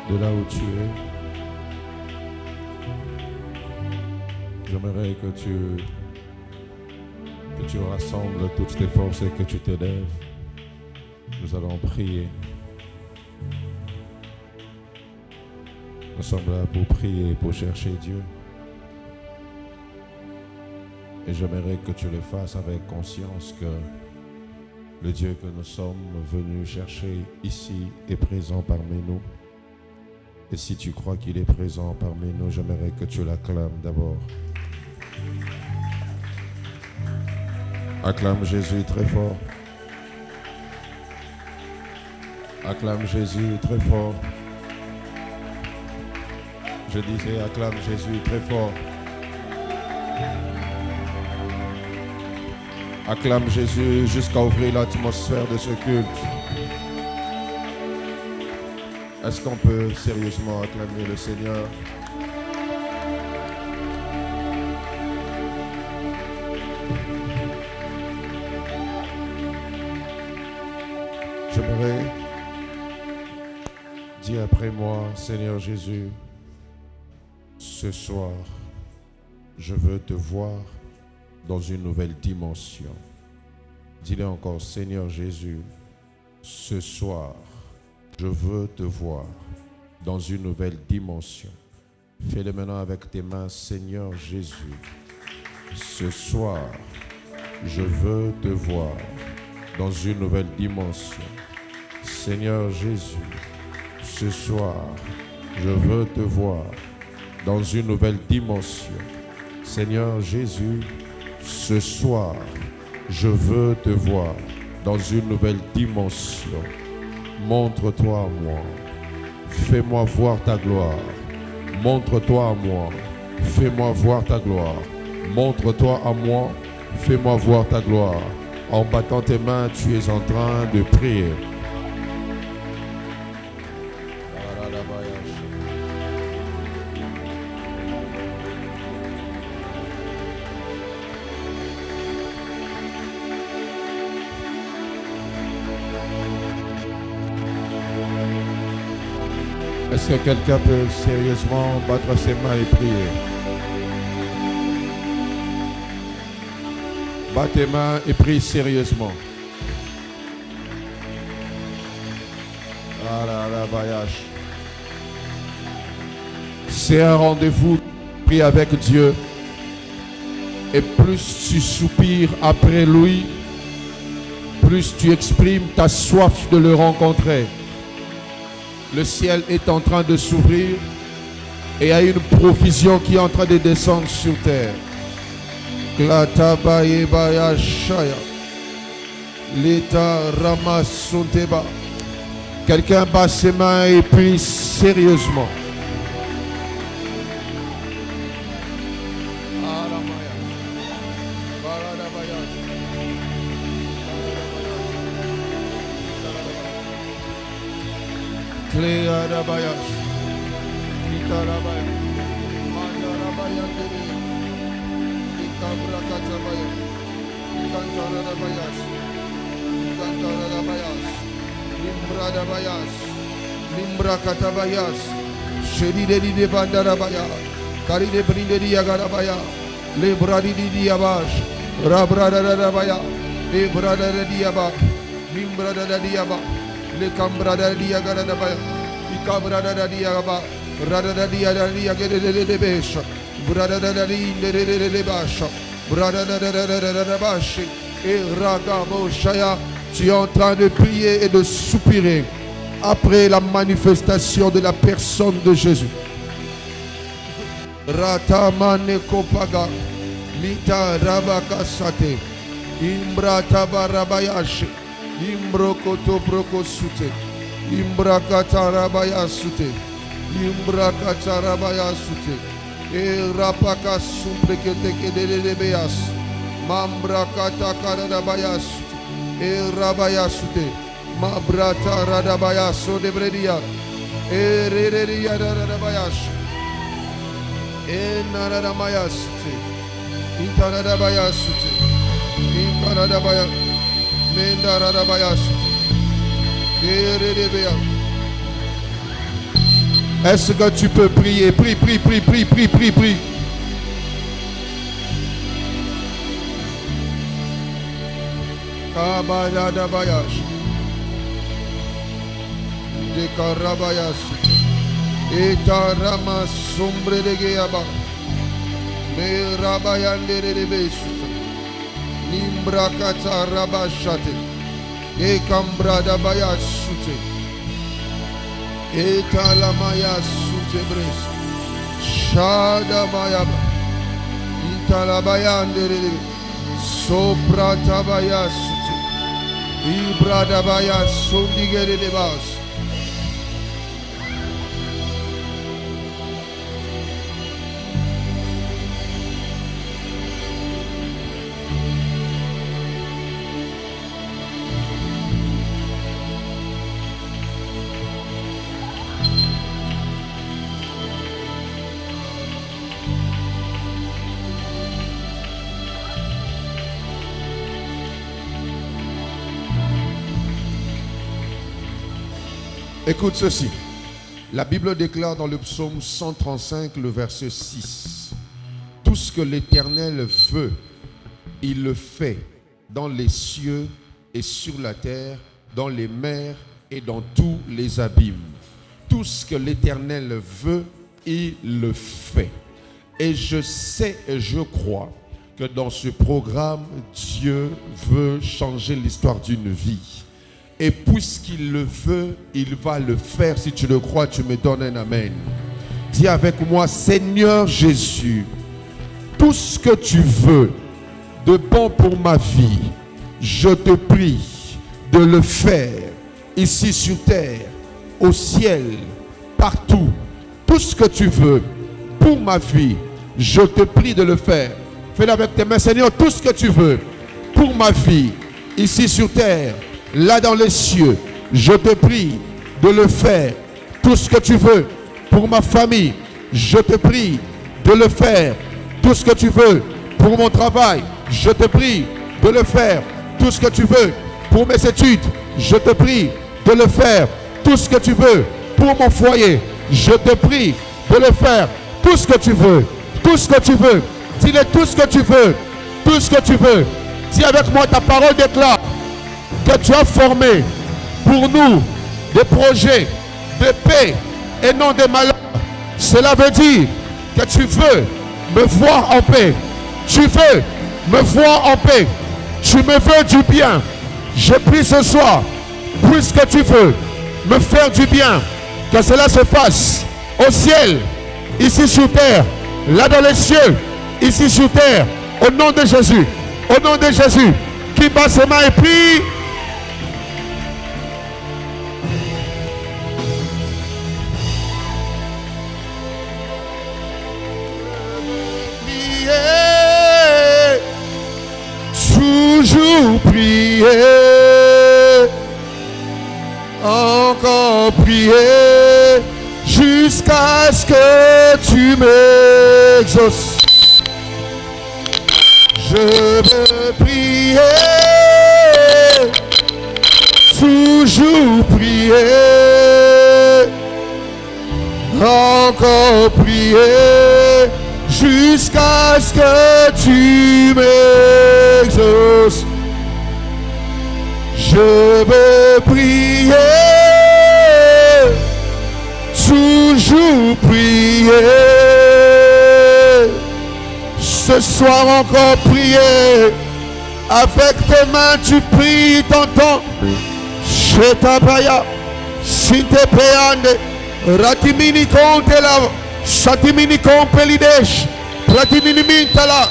de là où tu es. J'aimerais que tu rassembles toutes tes forces et que tu t'élèves. Nous allons prier. Nous sommes là pour prier, pour chercher Dieu. Et j'aimerais que tu le fasses avec conscience que le Dieu que nous sommes venus chercher ici est présent parmi nous. Et si tu crois qu'il est présent parmi nous, j'aimerais que tu l'acclames d'abord. Acclame Jésus très fort. Acclame Jésus très fort. Je disais, acclame Jésus très fort. Acclame Jésus jusqu'à ouvrir l'atmosphère de ce culte. Est-ce qu'on peut sérieusement acclamer le Seigneur? J'aimerais dire après moi, Seigneur Jésus, ce soir, je veux te voir dans une nouvelle dimension. Dis-le encore, Seigneur Jésus, ce soir, je veux te voir dans une nouvelle dimension. Fais-le maintenant avec tes mains, Seigneur Jésus. Ce soir, je veux te voir dans une nouvelle dimension. Seigneur Jésus, ce soir, je veux te voir dans une nouvelle dimension. Seigneur Jésus, ce soir, je veux te voir dans une nouvelle dimension. Montre-toi à moi. Fais-moi voir ta gloire. Montre-toi à moi. Fais-moi voir ta gloire. Montre-toi à moi. Fais-moi voir ta gloire. En battant tes mains, tu es en train de prier. Est-ce que quelqu'un peut sérieusement battre ses mains et prier? Bats tes mains et prie sérieusement. C'est un rendez-vous, prie avec Dieu. Et plus tu soupires après lui, plus tu exprimes ta soif de le rencontrer. Le ciel est en train de s'ouvrir et il y a une provision qui est en train de descendre sur terre. Quelqu'un bat ses mains et prie sérieusement. Limbra katabayas, Shedide de Bandarabaya, Karide Brindedi Yagarabaya, Lebradi Diabash, Rabrada Rabaya, Lebrada Diaba, Limbrada Diaba, Le Cambrada Diagarabaya, Icabrada Diaba, Rada Diagade de Besha, Brada de Basha, Brada de Bashi, et Ragabo Shaya. Tu es en train de prier et de soupirer après la manifestation de la personne de Jésus. Ratamane Kopaga, Lita Rabakasate, Imbra Tabarabayash, Imbrokoto Brokosute, Imbra Katarabayasute, Imbra Katarabayasute, E Rapaka Sumprekete de Beas, Mambra Katakarabayasute. E rabayasute, ma brata radabayaso de bredia, e rereria radabayash, e naradamayasute, intaradabayasute, inkaradabaya, mendaradabayasute, e redebea. Est-ce que tu peux prier? Prie, prie, prie, prie, prie, prie, prie. Kabadadabayash. De Karabayas. Etarama sombre de Geaba. Me Rabayande de Besu. Nimbrakata Rabashate. E Kambrada Bayasute. Etalamaya Sutebres. Shada Bayaba. Italabayande de Soprata Bayasute. Ibrada Bayasundigere de Bas. Écoute ceci. La Bible déclare dans le psaume 135, le verset 6. Tout ce que l'Éternel veut, il le fait dans les cieux et sur la terre, dans les mers et dans tous les abîmes. Tout ce que l'Éternel veut, il le fait. Et je sais et je crois que dans ce programme, Dieu veut changer l'histoire d'une vie. Et puisqu'il le veut, il va le faire. Si tu le crois, tu me donnes un amen. Dis avec moi, Seigneur Jésus, tout ce que tu veux de bon pour ma vie, je te prie de le faire ici sur terre, au ciel, partout. Tout ce que tu veux pour ma vie, je te prie de le faire. Fais-le avec tes mains, Seigneur, tout ce que tu veux pour ma vie, ici sur terre, là dans les cieux, je te prie de le faire. Tout ce que tu veux pour ma famille, je te prie de le faire. Tout ce que tu veux pour mon travail, je te prie de le faire. Tout ce que tu veux pour mes études, je te prie de le faire. Tout ce que tu veux pour mon foyer, je te prie de le faire. Tout ce que tu veux, tout ce que tu veux, dis-le, tout ce que tu veux, tout ce que tu veux. Dis avec moi, ta parole déclare que tu as formé pour nous des projets de paix et non de malheur. Cela veut dire que tu veux me voir en paix. Tu veux me voir en paix. Tu me veux du bien. Je prie ce soir, puisque tu veux me faire du bien, que cela se fasse au ciel, ici sur terre, là dans les cieux, ici sur terre, au nom de Jésus. Au nom de Jésus, qui bat ses mains et prie. Toujours prier, encore prier, jusqu'à ce que tu m'exauces. Je veux prier, toujours prier, encore prier, jusqu'à ce que tu m'exauces. Je veux prier, toujours prier. Ce soir encore prier. Avec tes mains tu pries ton temps. Shetabaya, Sintepeyande, Ratimini Kontela, Satimini Kompelidesh, Ratimini Mintala.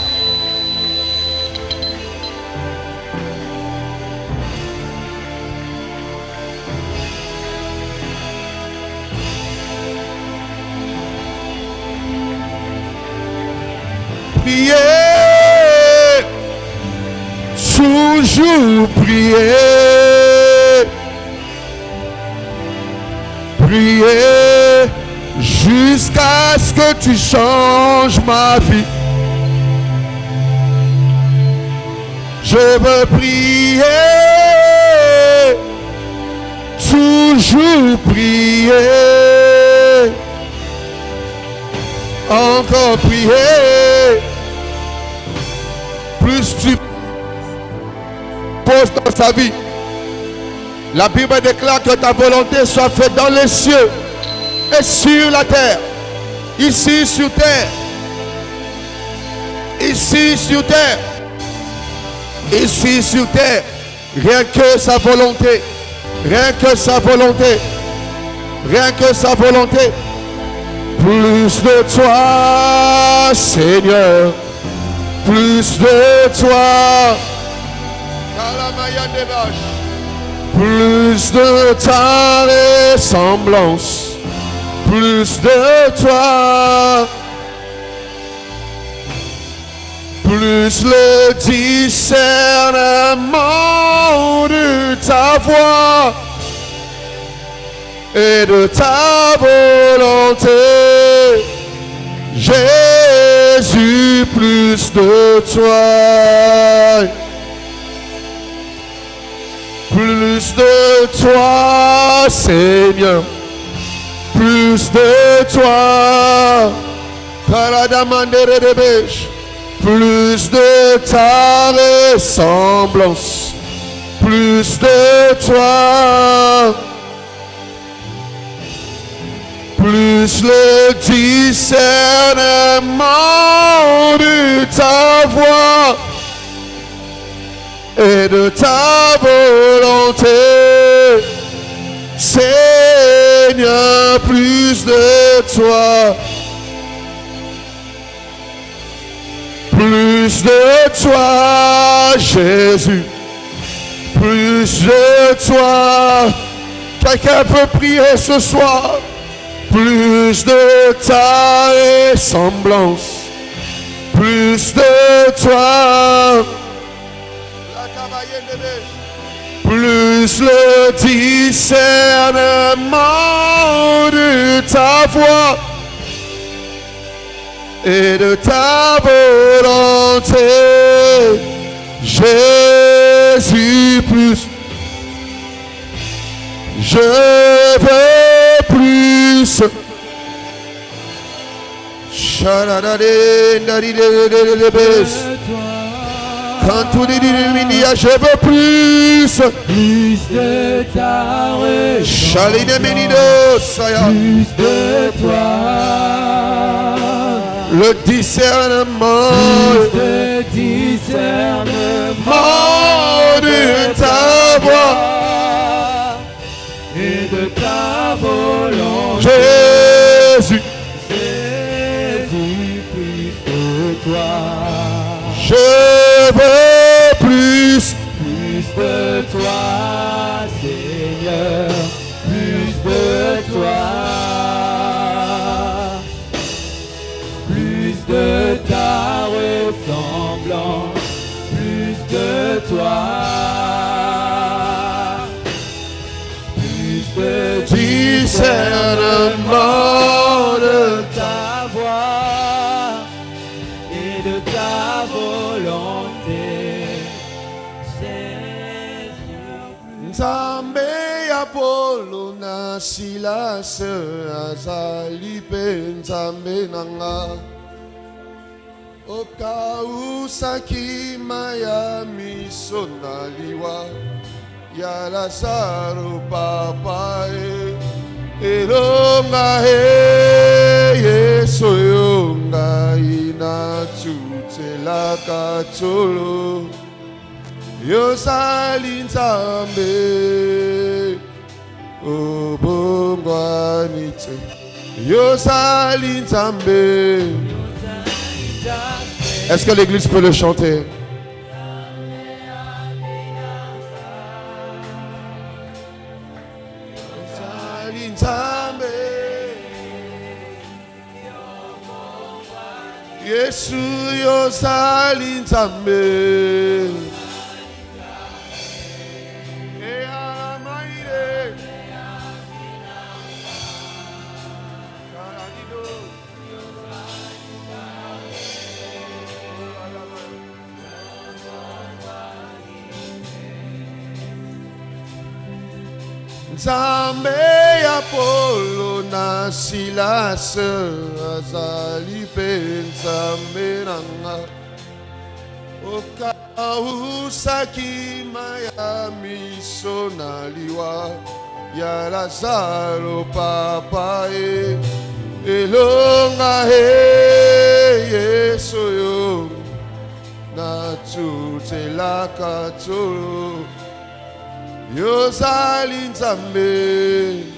Prier, toujours prier, prier jusqu'à ce que tu changes ma vie. Je veux prier, toujours prier, encore prier. Plus tu poses dans sa vie, la Bible déclare que ta volonté soit faite dans les cieux et sur la terre. Ici sur terre. Ici sur terre. Ici sur terre. Rien que sa volonté. Rien que sa volonté. Rien que sa volonté. Plus de toi, Seigneur. Plus de toi. Plus de ta ressemblance. Plus de toi. Plus le discernement de ta voix et de ta volonté. Jésus, plus de toi. Plus de toi, Seigneur. Plus de toi. Plus de ta ressemblance. Plus de toi. Plus le discernement de ta voix et de ta volonté. Seigneur, plus de toi. Plus de toi, Jésus. Plus de toi. Quelqu'un peut prier ce soir. Plus de ta ressemblance. Plus de toi. Plus le discernement de ta voix et de ta volonté. Jésus, plus. Je veux plus. Quand tout dit, je veux plus. Plus de ta ressemblance. Plus de toi. Le discernement. Plus de discernement de ta voix et de ta volonté. Jésus. Jésus, plus de toi. Je veux plus. Plus de toi, Seigneur. Plus de toi. Plus de ta ressemblance. Plus de toi. Plus de discernement de ta voix et de ta volonté. Nzambe ya Polo na Silas azali pe Nzambe nanga okausaki maya miso na liwa ya Lazaro papa elonga Yesu yonga inatutelaka tolo yozali Nzambe obongwani te yozali Nzambe. Est-ce que l'église peut le chanter? Yozali Nzambe Yesu yozali Nzambe. Nzambe ya Apollo na Silas azali pensambe nanga okausaki maya miso na liwa ya Lazaro papa elonga Yesu yo na tutelaka tolo yozali nzambe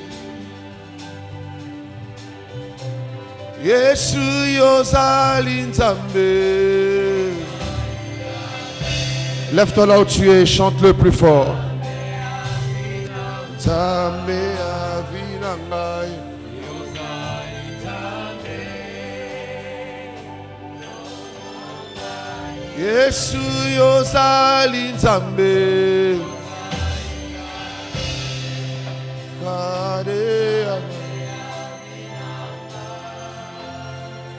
Yesu yozali nzambe. Lève-toi là où tu es, chante-le plus fort. Nzambe avinangai Yesu yozali nzambe.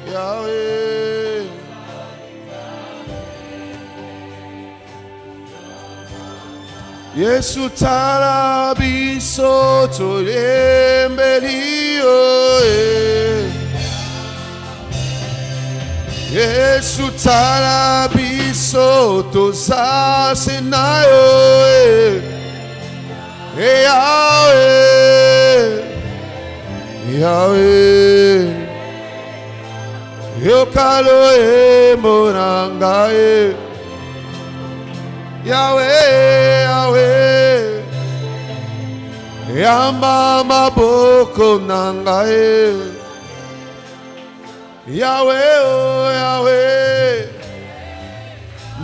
Yahweh Yesu tala biso tolembelio Yesu tala biso tosasenayo Yahweh Yahweh Yokalo monangae Yahweh Yahweh Yamba maboko nangae Yahweh oh Yahweh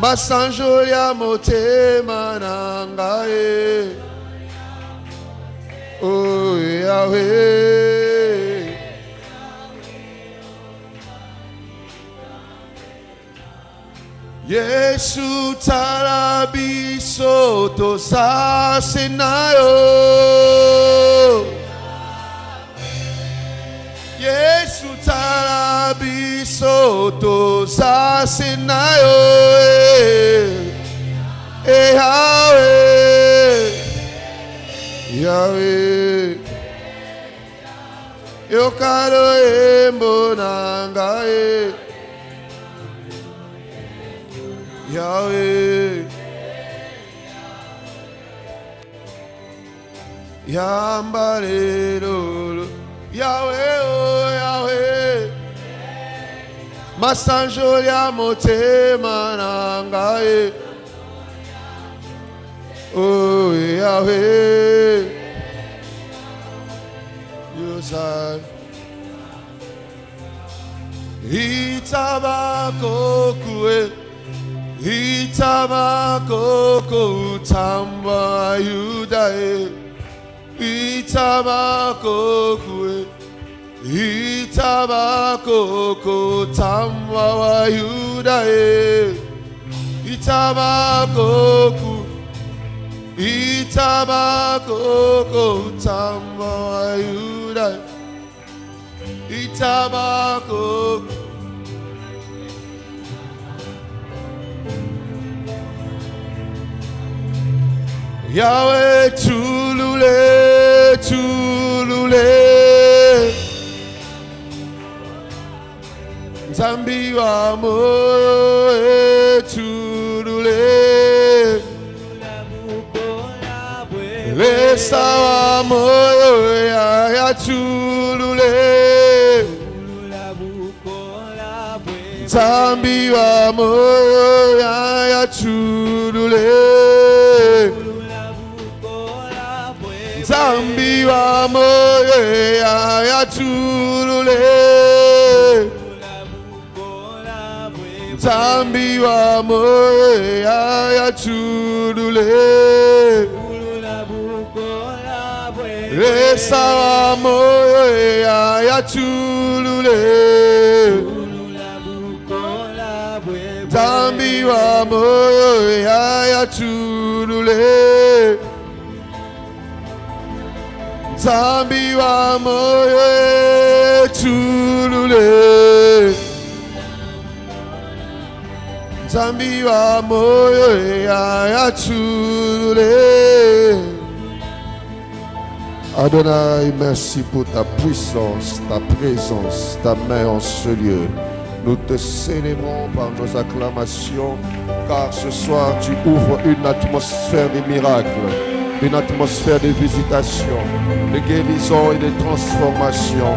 Masanjo ya motema nangae Oh Yahweh Yesu tarabiso tosasenayo Yesu tarabiso tosasenayo Yahweh Yahweh Yokaro embonangae Yahweh Yambarelo Yahweh oh Yahweh Masanjo ya motema nangae Oh Yahweh Yosai Itabako kue Itabako utamba Yudae Itabako kue Itabako utamba Yudae Itabako utamba Yudae Itabako Yahweh tulule, tulule Nzambi wa moyo tulule Lesa wa moyo ya tulule Nzambi wa moyo ya tulule Zambi wa moyo ya tulule Zambi wa moyo ya tulule Resa wa moyo ya tulule Zambi wa moyo ya tulule Zambi wa moyo tulule Zambi wa moyo ya tulule Adonai, merci pour ta puissance, ta présence, ta main en ce lieu. Nous te célébrons par nos acclamations, car ce soir tu ouvres une atmosphère de miracles, une atmosphère de visitation, de guérison et de transformation.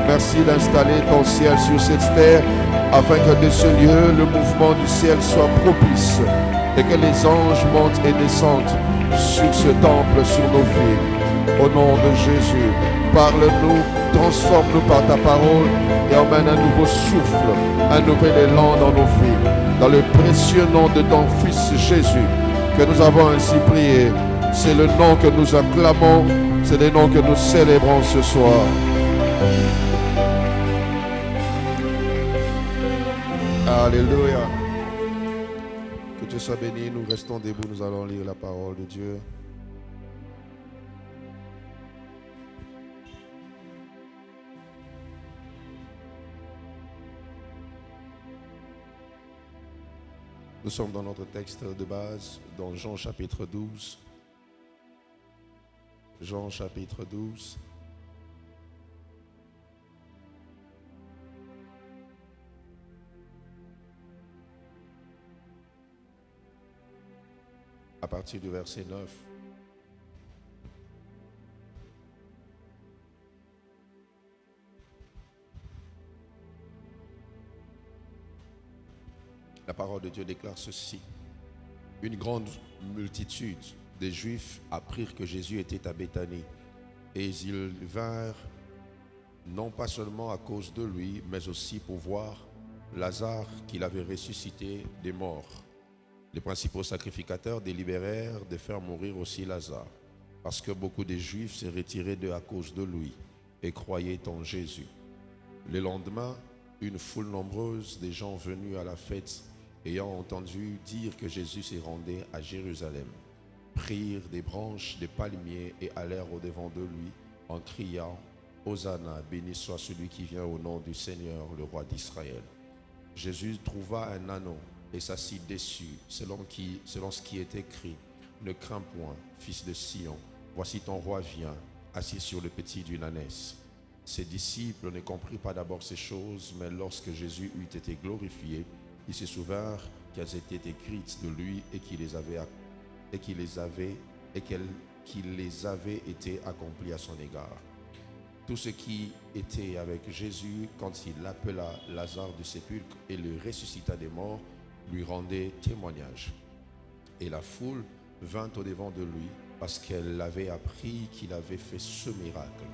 Merci d'installer ton ciel sur cette terre, afin que de ce lieu, le mouvement du ciel soit propice et que les anges montent et descendent sur ce temple, sur nos vies. Au nom de Jésus, parle-nous, transforme-nous par ta parole et emmène un nouveau souffle, un nouvel élan dans nos vies. Dans le précieux nom de ton Fils Jésus, que nous avons ainsi prié. C'est le nom que nous acclamons, c'est le nom que nous célébrons ce soir. Alléluia. Que Dieu soit béni. Nous restons debout, nous allons lire la parole de Dieu. Nous sommes dans notre texte de base, dans Jean chapitre 12. Jean chapitre 12. À partir du verset 9. La parole de Dieu déclare ceci. Une grande multitude des Juifs apprirent que Jésus était à Béthanie. Et ils vinrent, non pas seulement à cause de lui, mais aussi pour voir Lazare qu'il avait ressuscité des morts. Les principaux sacrificateurs délibérèrent de faire mourir aussi Lazare, parce que beaucoup de Juifs se retiraient d'eux à cause de lui et croyaient en Jésus. Le lendemain, une foule nombreuse de gens venus à la fête, ayant entendu dire que Jésus se rendait à Jérusalem, prirent des branches de palmiers et allèrent au-devant de lui en criant « Hosanna, béni soit celui qui vient au nom du Seigneur, le roi d'Israël ». Jésus trouva un anneau et s'assit dessus, selon ce qui est écrit « Ne crains point, fils de Sion, voici ton roi vient, assis sur le petit d'une ânesse ». Ses disciples ne comprirent pas d'abord ces choses, mais lorsque Jésus eut été glorifié, ils se souvinrent qu'elles étaient écrites de lui et qu'il les avait été accomplies à son égard. Tout ce qui était avec Jésus quand il appela Lazare du sépulcre et le ressuscita des morts lui rendait témoignage. Et la foule vint au-devant de lui parce qu'elle avait appris qu'il avait fait ce miracle.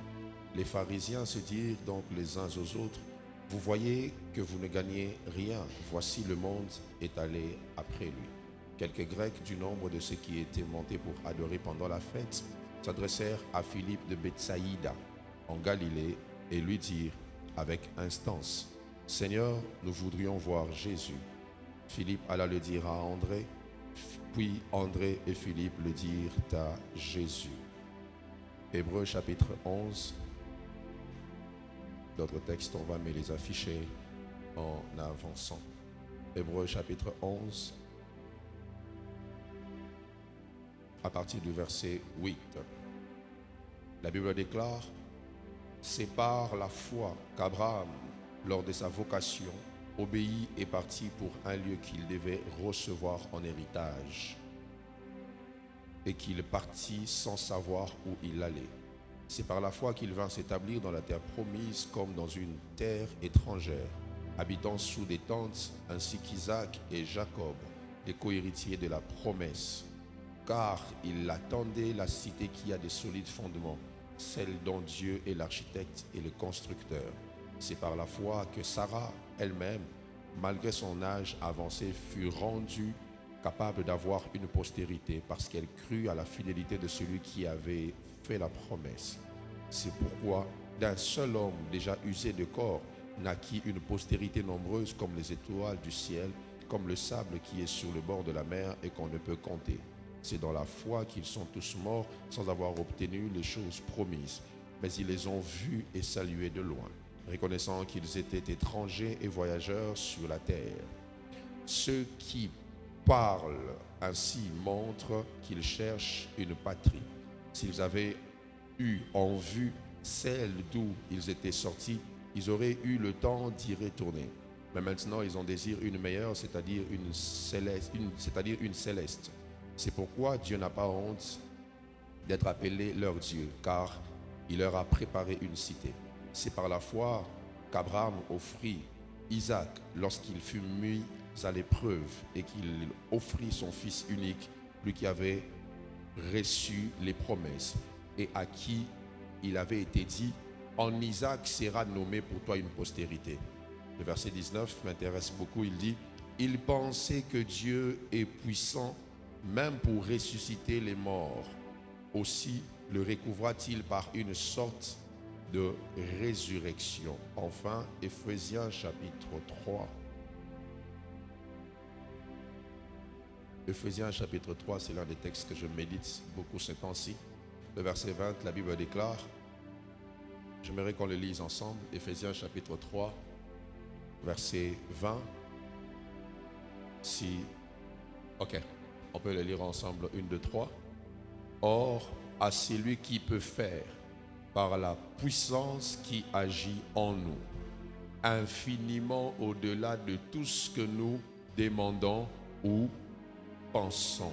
Les pharisiens se dirent donc les uns aux autres, « Vous voyez que vous ne gagnez rien, voici le monde est allé après lui. » Quelques Grecs du nombre de ceux qui étaient montés pour adorer pendant la fête s'adressèrent à Philippe de Bethsaïda, en Galilée, et lui dirent avec instance, « Seigneur, nous voudrions voir Jésus. » Philippe alla le dire à André, puis André et Philippe le dirent à Jésus. Hébreux chapitre 11. D'autres textes, on va me les afficher en avançant. Hébreux chapitre 11, à partir du verset 8. La Bible déclare, « C'est par la foi qu'Abraham, lors de sa vocation, obéit et partit pour un lieu qu'il devait recevoir en héritage, et qu'il partit sans savoir où il allait. C'est par la foi qu'il vint s'établir dans la terre promise comme dans une terre étrangère, habitant sous des tentes, ainsi qu'Isaac et Jacob, les co-héritiers de la promesse. Car il attendait la cité qui a des solides fondements, celle dont Dieu est l'architecte et le constructeur. C'est par la foi que Sarah elle-même, malgré son âge avancé, fut rendue capable d'avoir une postérité parce qu'elle crut à la fidélité de celui qui avait fait la promesse. C'est pourquoi d'un seul homme déjà usé de corps naquit une postérité nombreuse comme les étoiles du ciel, comme le sable qui est sur le bord de la mer et qu'on ne peut compter. C'est dans la foi qu'ils sont tous morts sans avoir obtenu les choses promises, mais ils les ont vus et salués de loin, reconnaissant qu'ils étaient étrangers et voyageurs sur la terre. Ceux qui parlent ainsi montrent qu'ils cherchent une patrie. S'ils avaient eu en vue celle d'où ils étaient sortis, ils auraient eu le temps d'y retourner. Mais maintenant, ils en désirent une meilleure, c'est-à-dire une céleste. C'est pourquoi Dieu n'a pas honte d'être appelé leur Dieu, car il leur a préparé une cité. C'est par la foi qu'Abraham offrit Isaac lorsqu'il fut mis à l'épreuve et qu'il offrit son fils unique, lui qui avait reçu les promesses et à qui il avait été dit: en Isaac sera nommé pour toi une postérité. Le verset 19 m'intéresse beaucoup. Il dit: il pensait que Dieu est puissant même pour ressusciter les morts. Aussi le recouvra-t-il par une sorte de résurrection. Enfin, Éphésiens chapitre 3. Éphésiens chapitre 3, c'est l'un des textes que je médite beaucoup ce temps-ci. Le verset 20, la Bible déclare, j'aimerais qu'on le lise ensemble, Éphésiens chapitre 3, verset 20. Ok, on peut le lire ensemble, 1, 2, 3. Or, à celui qui peut faire, par la puissance qui agit en nous, infiniment au-delà de tout ce que nous demandons ou pensons.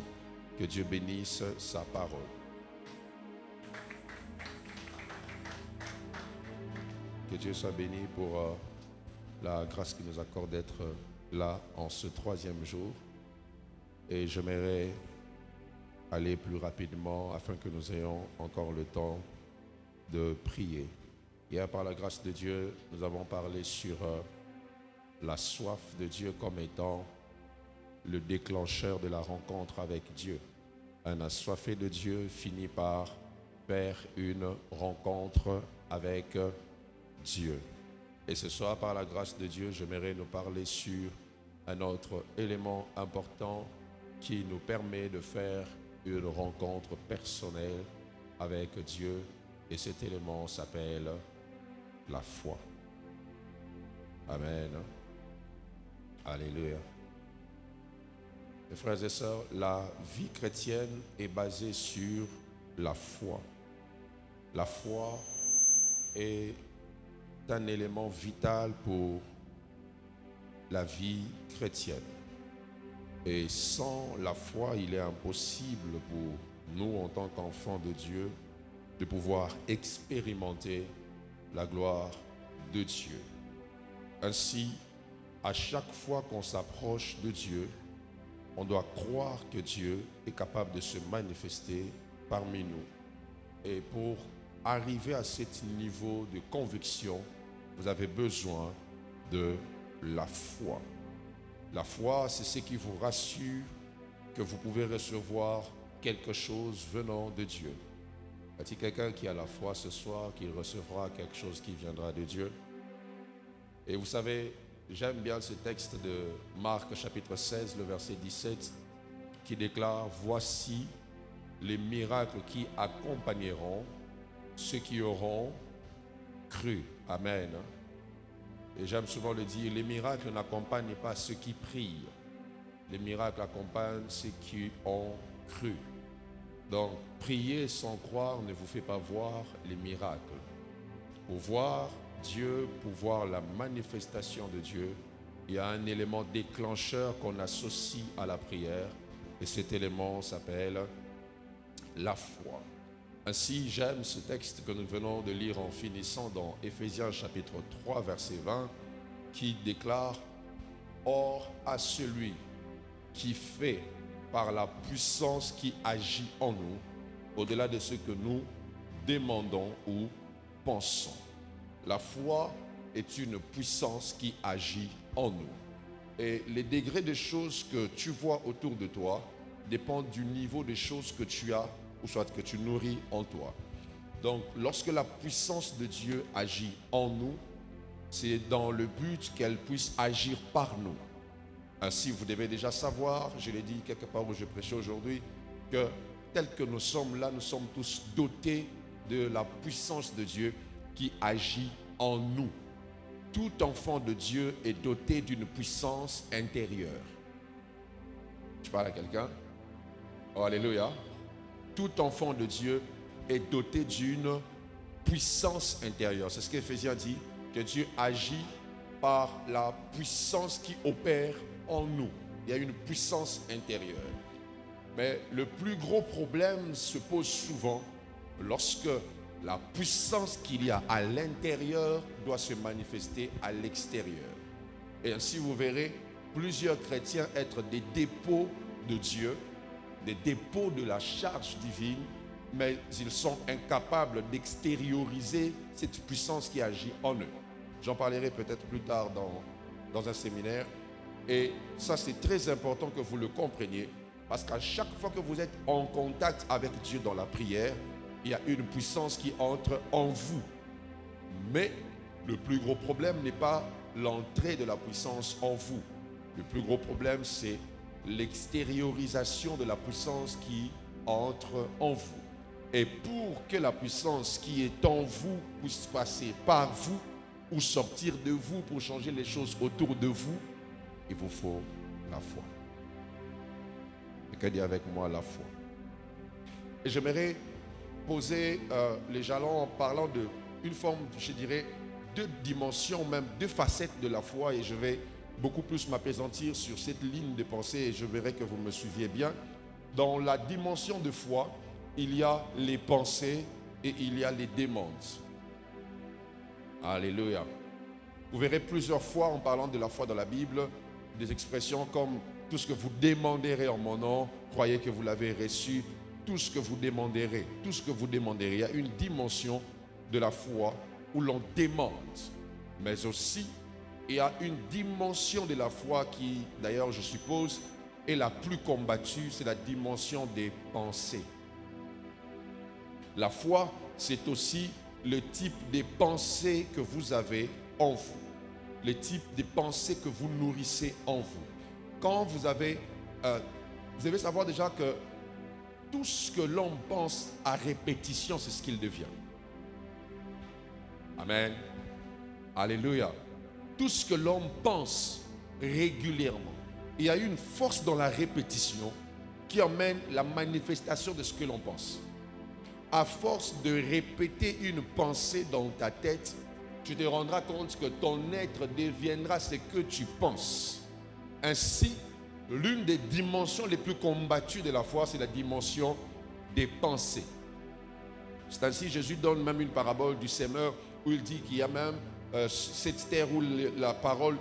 Que Dieu bénisse sa parole. Que Dieu soit béni pour la grâce qu'il nous accorde d'être là en ce 3e jour. Et j'aimerais aller plus rapidement afin que nous ayons encore le temps de prier. Hier, par la grâce de Dieu, nous avons parlé sur la soif de Dieu comme étant le déclencheur de la rencontre avec Dieu. Un assoiffé de Dieu finit par faire une rencontre avec Dieu. Et ce soir, par la grâce de Dieu, j'aimerais nous parler sur un autre élément important qui nous permet de faire une rencontre personnelle avec Dieu. Et cet élément s'appelle la foi. Amen. Alléluia. Mes frères et sœurs, la vie chrétienne est basée sur la foi. La foi est un élément vital pour la vie chrétienne. Et sans la foi, il est impossible pour nous, en tant qu'enfants de Dieu, de pouvoir expérimenter la gloire de Dieu. Ainsi, à chaque fois qu'on s'approche de Dieu, on doit croire que Dieu est capable de se manifester parmi nous. Et pour arriver à ce niveau de conviction, vous avez besoin de la foi. La foi, c'est ce qui vous rassure que vous pouvez recevoir quelque chose venant de Dieu. Y a-t-il quelqu'un qui a la foi ce soir qu'il recevra quelque chose qui viendra de Dieu? Et vous savez, j'aime bien ce texte de Marc chapitre 16, le verset 17, qui déclare: voici les miracles qui accompagneront ceux qui auront cru. Amen. Et j'aime souvent le dire, les miracles n'accompagnent pas ceux qui prient. Les miracles accompagnent ceux qui ont cru. Donc, prier sans croire ne vous fait pas voir les miracles. Pour voir Dieu, pour voir la manifestation de Dieu, il y a un élément déclencheur qu'on associe à la prière. Et cet élément s'appelle la foi. Ainsi, j'aime ce texte que nous venons de lire en finissant dans Éphésiens chapitre 3, verset 20, qui déclare: or à celui qui fait par la puissance qui agit en nous, au-delà de ce que nous demandons ou pensons. La foi est une puissance qui agit en nous. Et les degrés de choses que tu vois autour de toi dépendent du niveau de choses que tu as ou soit que tu nourris en toi. Donc, lorsque la puissance de Dieu agit en nous, c'est dans le but qu'elle puisse agir par nous. Ainsi, vous devez déjà savoir, je l'ai dit quelque part où je prêchais aujourd'hui, que tel que nous sommes là, nous sommes tous dotés de la puissance de Dieu qui agit en nous. Tout enfant de Dieu est doté d'une puissance intérieure. Je parle à quelqu'un? Oh, alléluia. Tout enfant de Dieu est doté d'une puissance intérieure. C'est ce qu'Éphésiens dit, que Dieu agit par la puissance qui opère en nous. Il y a une puissance intérieure. Mais le plus gros problème se pose souvent lorsque la puissance qu'il y a à l'intérieur doit se manifester à l'extérieur. Et ainsi, vous verrez plusieurs chrétiens être des dépôts de Dieu, des dépôts de la charge divine, mais ils sont incapables d'extérioriser cette puissance qui agit en eux. J'en parlerai peut-être plus tard dans un séminaire. Et ça, c'est très important que vous le compreniez, parce qu'à chaque fois que vous êtes en contact avec Dieu dans la prière, il y a une puissance qui entre en vous. Mais le plus gros problème n'est pas l'entrée de la puissance en vous. Le plus gros problème, c'est l'extériorisation de la puissance qui entre en vous. Et pour que la puissance qui est en vous puisse passer par vous ou sortir de vous pour changer les choses autour de vous, il vous faut la foi. Quelqu'un dit avec moi la foi. Et j'aimerais poser les jalons en parlant d'une forme, je dirais, deux dimensions, même deux facettes de la foi, et je vais beaucoup plus m'appesantir sur cette ligne de pensée et je verrai que vous me suiviez bien. Dans la dimension de foi, il y a les pensées et il y a les demandes. Alléluia. Vous verrez plusieurs fois en parlant de la foi dans la Bible, des expressions comme « tout ce que vous demanderez en mon nom, croyez que vous l'avez reçu ». Tout ce que vous demanderez, tout ce que vous demanderez. Il y a une dimension de la foi où l'on demande, mais aussi il y a une dimension de la foi qui, d'ailleurs, je suppose, est la plus combattue, c'est la dimension des pensées. La foi, c'est aussi le type des pensées que vous avez en vous, le type des pensées que vous nourrissez en vous. Quand vous devez savoir déjà que tout ce que l'homme pense à répétition, c'est ce qu'il devient. Amen. Alléluia. Tout ce que l'homme pense régulièrement. Il y a une force dans la répétition qui emmène la manifestation de ce que l'on pense. À force de répéter une pensée dans ta tête, tu te rendras compte que ton être deviendra ce que tu penses. Ainsi, l'une des dimensions les plus combattues de la foi, c'est la dimension des pensées. C'est ainsi Jésus donne même une parabole du semeur où il dit qu'il y a même cette terre où la parole,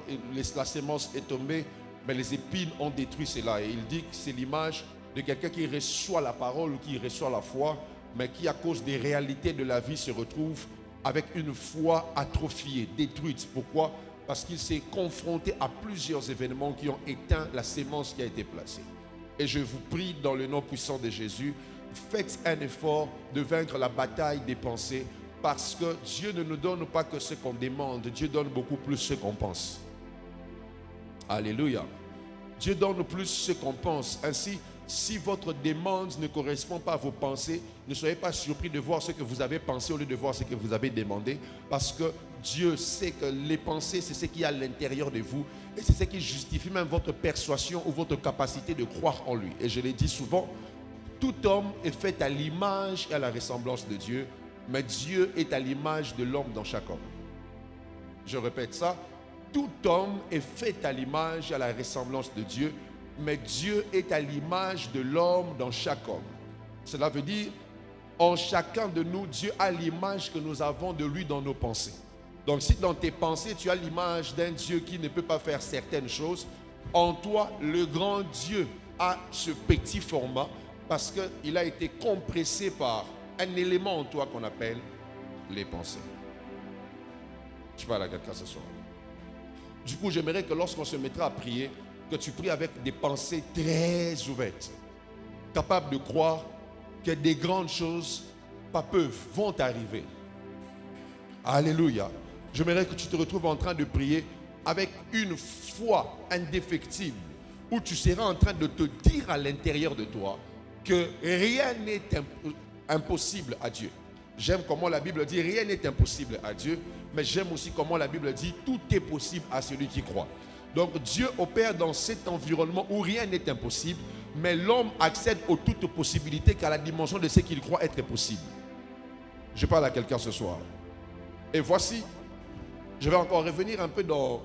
la sémence est tombée, mais les épines ont détruit cela. Et il dit que c'est l'image de quelqu'un qui reçoit la parole ou qui reçoit la foi, mais qui à cause des réalités de la vie se retrouve avec une foi atrophiée, détruite. Pourquoi ? Parce qu'il s'est confronté à plusieurs événements qui ont éteint la sémence qui a été placée. Et je vous prie dans le nom puissant de Jésus, faites un effort de vaincre la bataille des pensées, parce que Dieu ne nous donne pas que ce qu'on demande, Dieu donne beaucoup plus ce qu'on pense. Alléluia. Dieu donne plus ce qu'on pense. Ainsi, si votre demande ne correspond pas à vos pensées, ne soyez pas surpris de voir ce que vous avez pensé au lieu de voir ce que vous avez demandé, parce que Dieu sait que les pensées, c'est ce qu'il y a à l'intérieur de vous, et c'est ce qui justifie même votre persuasion ou votre capacité de croire en lui. Et je l'ai dit souvent, tout homme est fait à l'image et à la ressemblance de Dieu, mais Dieu est à l'image de l'homme dans chaque homme. Je répète ça, tout homme est fait à l'image et à la ressemblance de Dieu, mais Dieu est à l'image de l'homme dans chaque homme. Cela veut dire, en chacun de nous, Dieu a l'image que nous avons de lui dans nos pensées. Donc si dans tes pensées, tu as l'image d'un Dieu qui ne peut pas faire certaines choses, en toi, le grand Dieu a ce petit format parce qu'il a été compressé par un élément en toi qu'on appelle les pensées. Je parle à quelqu'un ce soir. Du coup, j'aimerais que lorsqu'on se mettra à prier, que tu pries avec des pensées très ouvertes, capables de croire que des grandes choses, pas peuvent, vont arriver. Alléluia. J'aimerais que tu te retrouves en train de prier avec une foi indéfectible, où tu seras en train de te dire à l'intérieur de toi que rien n'est impossible à Dieu. J'aime comment la Bible dit rien n'est impossible à Dieu, mais j'aime aussi comment la Bible dit tout est possible à celui qui croit. Donc Dieu opère dans cet environnement où rien n'est impossible, mais l'homme accède aux toutes possibilités qu'à la dimension de ce qu'il croit être possible. Je parle à quelqu'un ce soir. Et voici, je vais encore revenir un peu dans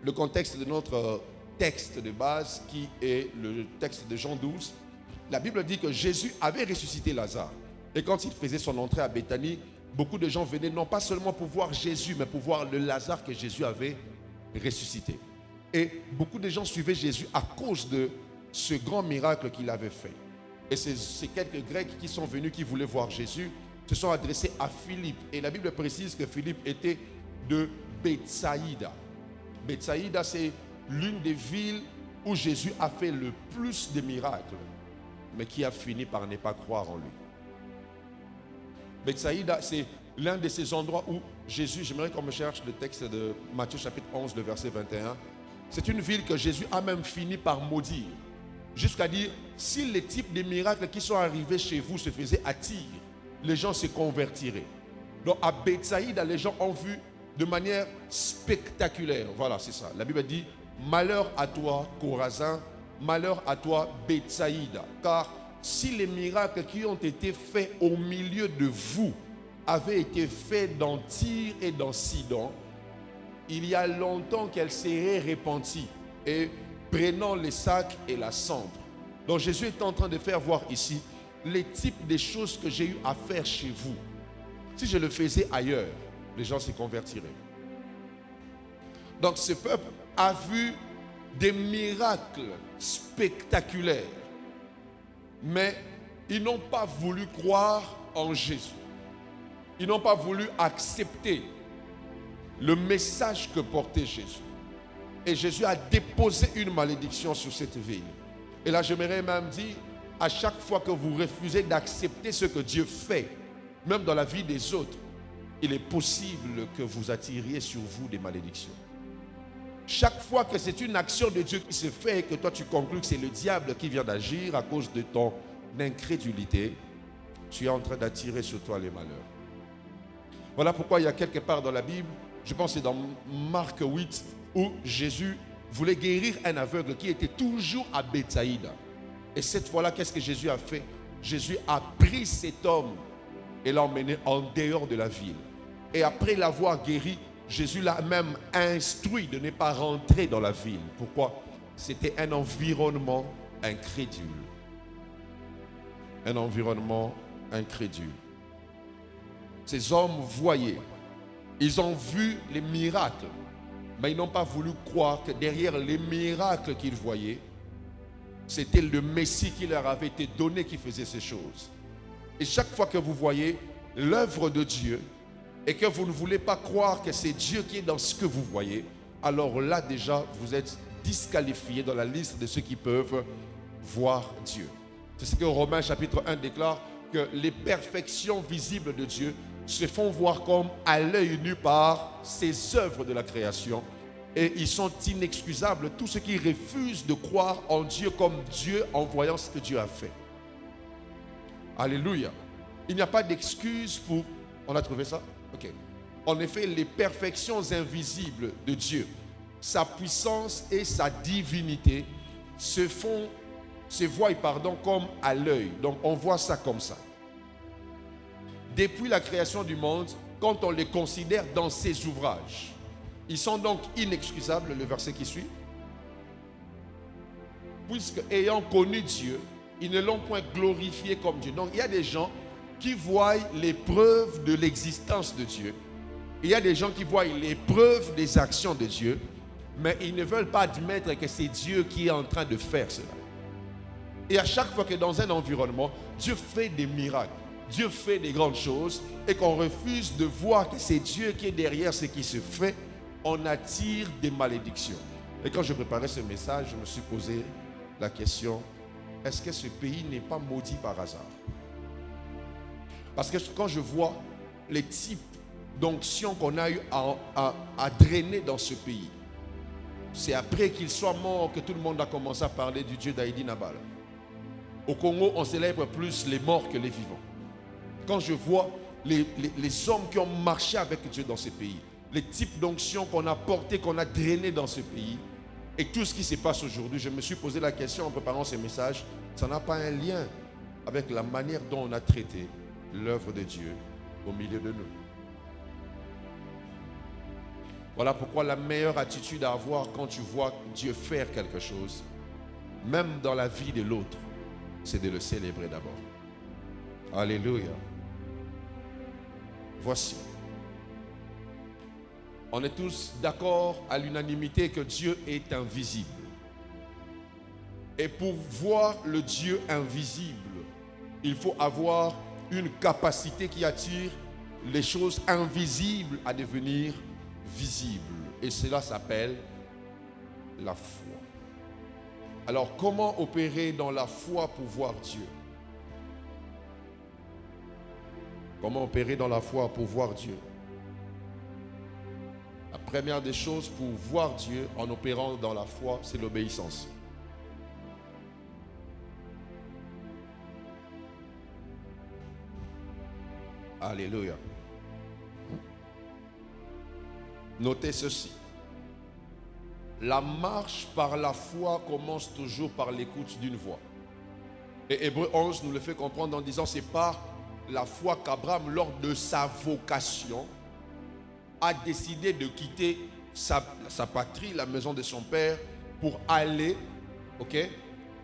le contexte de notre texte de base qui est le texte de Jean 12. La Bible dit que Jésus avait ressuscité Lazare. Et quand il faisait son entrée à Béthanie, beaucoup de gens venaient non pas seulement pour voir Jésus, mais pour voir le Lazare que Jésus avait ressuscité. Et beaucoup de gens suivaient Jésus à cause de ce grand miracle qu'il avait fait. Et ces quelques Grecs qui sont venus, qui voulaient voir Jésus, se sont adressés à Philippe. Et la Bible précise que Philippe était de Bethsaïda. Bethsaïda, c'est l'une des villes où Jésus a fait le plus de miracles, mais qui a fini par ne pas croire en lui. Bethsaïda, c'est l'un de ces endroits où Jésus, j'aimerais qu'on me cherche le texte de Matthieu chapitre 11, le verset 21. C'est une ville que Jésus a même fini par maudire. Jusqu'à dire, si les types de miracles qui sont arrivés chez vous se faisaient à Tyr, les gens se convertiraient. Donc à Bethsaïda, les gens ont vu de manière spectaculaire. Voilà, c'est ça. La Bible dit, malheur à toi, Chorazin, malheur à toi, Bethsaïda. Car si les miracles qui ont été faits au milieu de vous avaient été faits dans Tyr et dans Sidon, il y a longtemps qu'elles seraient repenties et prenant les sacs et la cendre. Donc Jésus est en train de faire voir ici les types de choses que j'ai eu à faire chez vous. Si je le faisais ailleurs, les gens se convertiraient. Donc ce peuple a vu des miracles spectaculaires, mais ils n'ont pas voulu croire en Jésus. Ils n'ont pas voulu accepter le message que portait Jésus. Et Jésus a déposé une malédiction sur cette ville. Et là, j'aimerais même dire, à chaque fois que vous refusez d'accepter ce que Dieu fait, même dans la vie des autres, il est possible que vous attiriez sur vous des malédictions. Chaque fois que c'est une action de Dieu qui se fait et que toi tu conclus que c'est le diable qui vient d'agir à cause de ton incrédulité, tu es en train d'attirer sur toi les malheurs. Voilà pourquoi il y a quelque part dans la Bible, je pense que c'est dans Marc 8, où Jésus voulait guérir un aveugle qui était toujours à Bethsaïda. Et cette fois-là, qu'est-ce que Jésus a fait? Jésus a pris cet homme et l'a emmené en dehors de la ville. Et après l'avoir guéri, Jésus l'a même instruit de ne pas rentrer dans la ville. Pourquoi? C'était un environnement incrédule. Un environnement incrédule. Ces hommes voyaient, ils ont vu les miracles, mais ils n'ont pas voulu croire que derrière les miracles qu'ils voyaient, c'était le Messie qui leur avait été donné qui faisait ces choses. Et chaque fois que vous voyez l'œuvre de Dieu et que vous ne voulez pas croire que c'est Dieu qui est dans ce que vous voyez, alors là déjà vous êtes disqualifié dans la liste de ceux qui peuvent voir Dieu. C'est ce que Romains chapitre 1 déclare, que les perfections visibles de Dieu se font voir comme à l'œil nu par ses œuvres de la création. Et ils sont inexcusables, tous ceux qui refusent de croire en Dieu comme Dieu en voyant ce que Dieu a fait. Alléluia. Il n'y a pas d'excuse pour... On a trouvé ça? Ok. En effet, les perfections invisibles de Dieu, sa puissance et sa divinité se voient comme à l'œil. Donc on voit ça comme ça. Depuis la création du monde, quand on les considère dans ses ouvrages, ils sont donc inexcusables, le verset qui suit. Puisque ayant connu Dieu, ils ne l'ont point glorifié comme Dieu. Donc il y a des gens qui voient les preuves de l'existence de Dieu. Il y a des gens qui voient les preuves des actions de Dieu, mais ils ne veulent pas admettre que c'est Dieu qui est en train de faire cela. Et à chaque fois que dans un environnement, Dieu fait des miracles, Dieu fait des grandes choses, et qu'on refuse de voir que c'est Dieu qui est derrière ce qui se fait, on attire des malédictions. Et quand je préparais ce message, je me suis posé la question, est-ce que ce pays n'est pas maudit par hasard? Parce que quand je vois les types d'onction qu'on a eu à drainer dans ce pays, c'est après qu'il soit mort que tout le monde a commencé à parler du Dieu d'Aïdi Nabal. Au Congo, on célèbre plus les morts que les vivants. Quand je vois les hommes qui ont marché avec Dieu dans ce pays, les types d'onction qu'on a portés, qu'on a drainés dans ce pays, et tout ce qui se passe aujourd'hui, je me suis posé la question en préparant ce message, ça n'a pas un lien avec la manière dont on a traité l'œuvre de Dieu au milieu de nous. Voilà pourquoi la meilleure attitude à avoir quand tu vois Dieu faire quelque chose, même dans la vie de l'autre, c'est de le célébrer d'abord. Alléluia. Voici. On est tous d'accord à l'unanimité que Dieu est invisible. Et pour voir le Dieu invisible, il faut avoir une capacité qui attire les choses invisibles à devenir visibles. Et cela s'appelle la foi. Alors, comment opérer dans la foi pour voir Dieu? Comment opérer dans la foi pour voir Dieu? La première des choses pour voir Dieu en opérant dans la foi, c'est l'obéissance. Alléluia. Notez ceci. La marche par la foi commence toujours par l'écoute d'une voix. Et Hébreux 11 nous le fait comprendre en disant c'est par la foi qu'Abraham, lors de sa vocation, a décidé de quitter sa patrie, la maison de son père, pour aller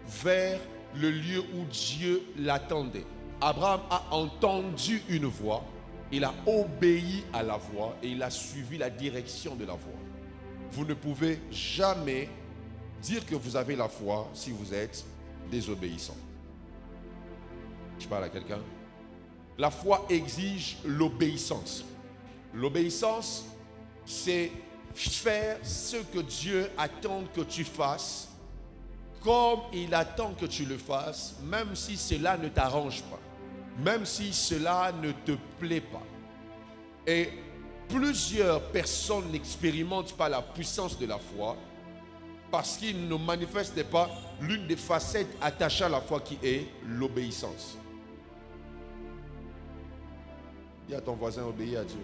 vers le lieu où Dieu l'attendait. Abraham a entendu une voix, il a obéi à la voix et il a suivi la direction de la voix. Vous ne pouvez jamais dire que vous avez la foi si vous êtes désobéissant. Je parle à quelqu'un. La foi exige l'obéissance. L'obéissance, c'est faire ce que Dieu attend que tu fasses, comme il attend que tu le fasses, même si cela ne t'arrange pas, même si cela ne te plaît pas. Et plusieurs personnes n'expérimentent pas la puissance de la foi parce qu'ils ne manifestent pas l'une des facettes attachées à la foi qui est l'obéissance. Dis à ton voisin, obéis à Dieu.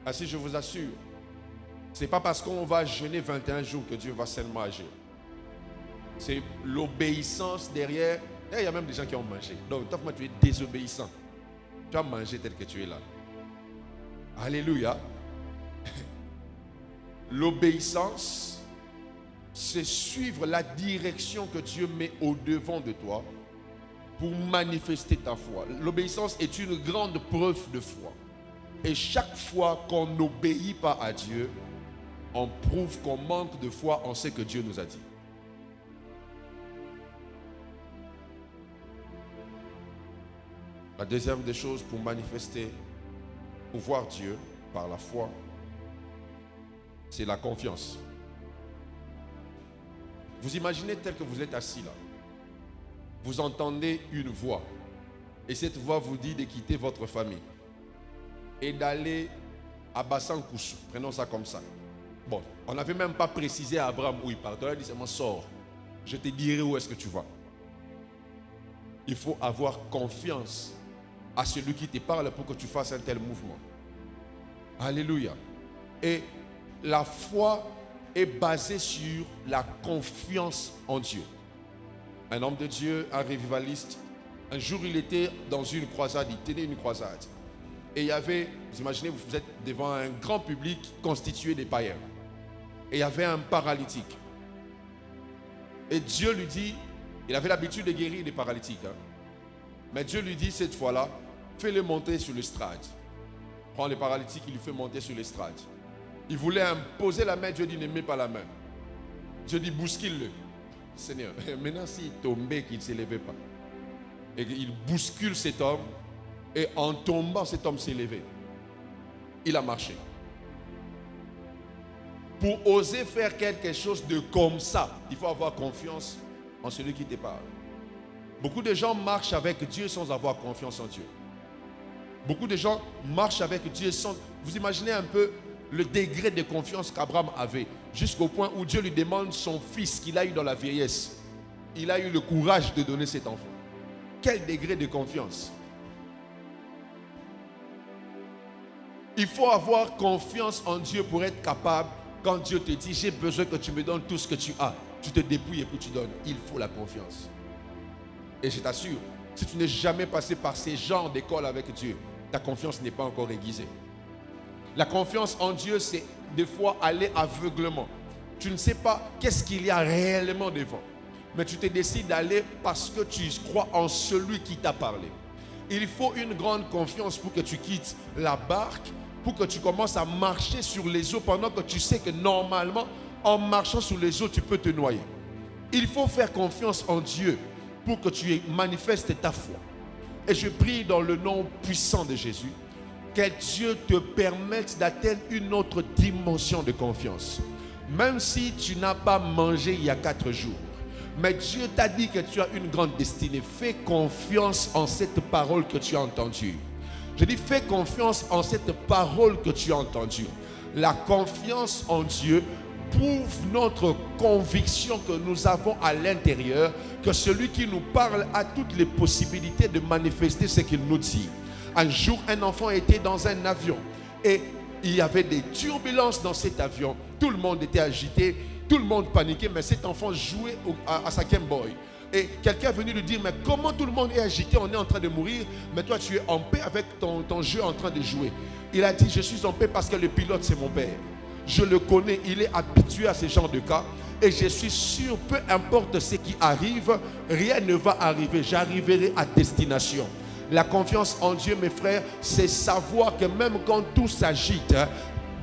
Ainsi, je vous assure, ce n'est pas parce qu'on va jeûner 21 jours que Dieu va seulement agir. C'est l'obéissance derrière. Et il y a même des gens qui ont mangé. Donc, toi, tu es désobéissant. Tu as mangé tel que tu es là. Alléluia. L'obéissance, c'est suivre la direction que Dieu met au-devant de toi pour manifester ta foi. L'obéissance est une grande preuve de foi. Et chaque fois qu'on n'obéit pas à Dieu, on prouve qu'on manque de foi en ce que Dieu nous a dit. La deuxième des choses pour manifester, pour voir Dieu par la foi, c'est la confiance. Vous imaginez tel que vous êtes assis là. Vous entendez une voix. Et cette voix vous dit de quitter votre famille et d'aller à Bassan-Koussou. Prenons ça comme ça. Bon, on n'avait même pas précisé à Abraham où il part. On a dit seulement sors. Je te dirai où est-ce que tu vas. Il faut avoir confiance à celui qui te parle pour que tu fasses un tel mouvement. Alléluia. Et la foi est basée sur la confiance en Dieu. Un homme de Dieu, un révivaliste, un jour il était dans une croisade, il tenait une croisade. Et il y avait, vous imaginez, vous êtes devant un grand public constitué des païens. Et il y avait un paralytique. Et Dieu lui dit, il avait l'habitude de guérir les paralytiques. Mais Dieu lui dit cette fois-là, fais-le monter sur l'estrade. Prends le paralytique, il lui fait monter sur l'estrade. Il voulait imposer la main, Dieu dit ne mets pas la main. Dieu dit bouscule-le. Seigneur, maintenant s'il tombait, qu'il ne s'élevait pas. Et il bouscule cet homme. Et en tombant, cet homme s'est levé. Il a marché. Pour oser faire quelque chose de comme ça, il faut avoir confiance en celui qui te parle. Beaucoup de gens marchent avec Dieu sans avoir confiance en Dieu. Beaucoup de gens marchent avec Dieu sans... Vous imaginez un peu le degré de confiance qu'Abraham avait, jusqu'au point où Dieu lui demande son fils qu'il a eu dans la vieillesse. Il a eu le courage de donner cet enfant. Quel degré de confiance! Il faut avoir confiance en Dieu pour être capable, quand Dieu te dit, j'ai besoin que tu me donnes tout ce que tu as, tu te dépouilles et puis tu donnes. Il faut la confiance. Et je t'assure, Si tu n'es jamais passé par ces genres d'école avec Dieu, ta confiance n'est pas encore aiguisée. La confiance en Dieu, c'est des fois aller aveuglement. Tu ne sais pas qu'est-ce qu'il y a réellement devant. Mais tu te décides d'aller parce que tu crois en celui qui t'a parlé. Il faut une grande confiance pour que tu quittes la barque, pour que tu commences à marcher sur les eaux pendant que tu sais que normalement, en marchant sur les eaux, tu peux te noyer. Il faut faire confiance en Dieu pour que tu manifestes ta foi. Et je prie dans le nom puissant de Jésus, que Dieu te permette d'atteindre une autre dimension de confiance. Même si tu n'as pas mangé il y a 4 jours, mais Dieu t'a dit que tu as une grande destinée. Fais confiance en cette parole que tu as entendue. Je dis, fais confiance en cette parole que tu as entendue. La confiance en Dieu prouve notre conviction que nous avons à l'intérieur, que celui qui nous parle a toutes les possibilités de manifester ce qu'il nous dit. Un jour, un enfant était dans un avion et il y avait des turbulences dans cet avion. Tout le monde était agité, tout le monde paniquait, mais cet enfant jouait à sa Game Boy. Et quelqu'un est venu lui dire, mais comment tout le monde est agité, on est en train de mourir, mais toi tu es en paix avec ton jeu en train de jouer. Il a dit, je suis en paix parce que le pilote c'est mon père. Je le connais, il est habitué à ce genre de cas. Et je suis sûr, peu importe ce qui arrive, rien ne va arriver. J'arriverai à destination. La confiance en Dieu, mes frères, c'est savoir que même quand tout s'agite,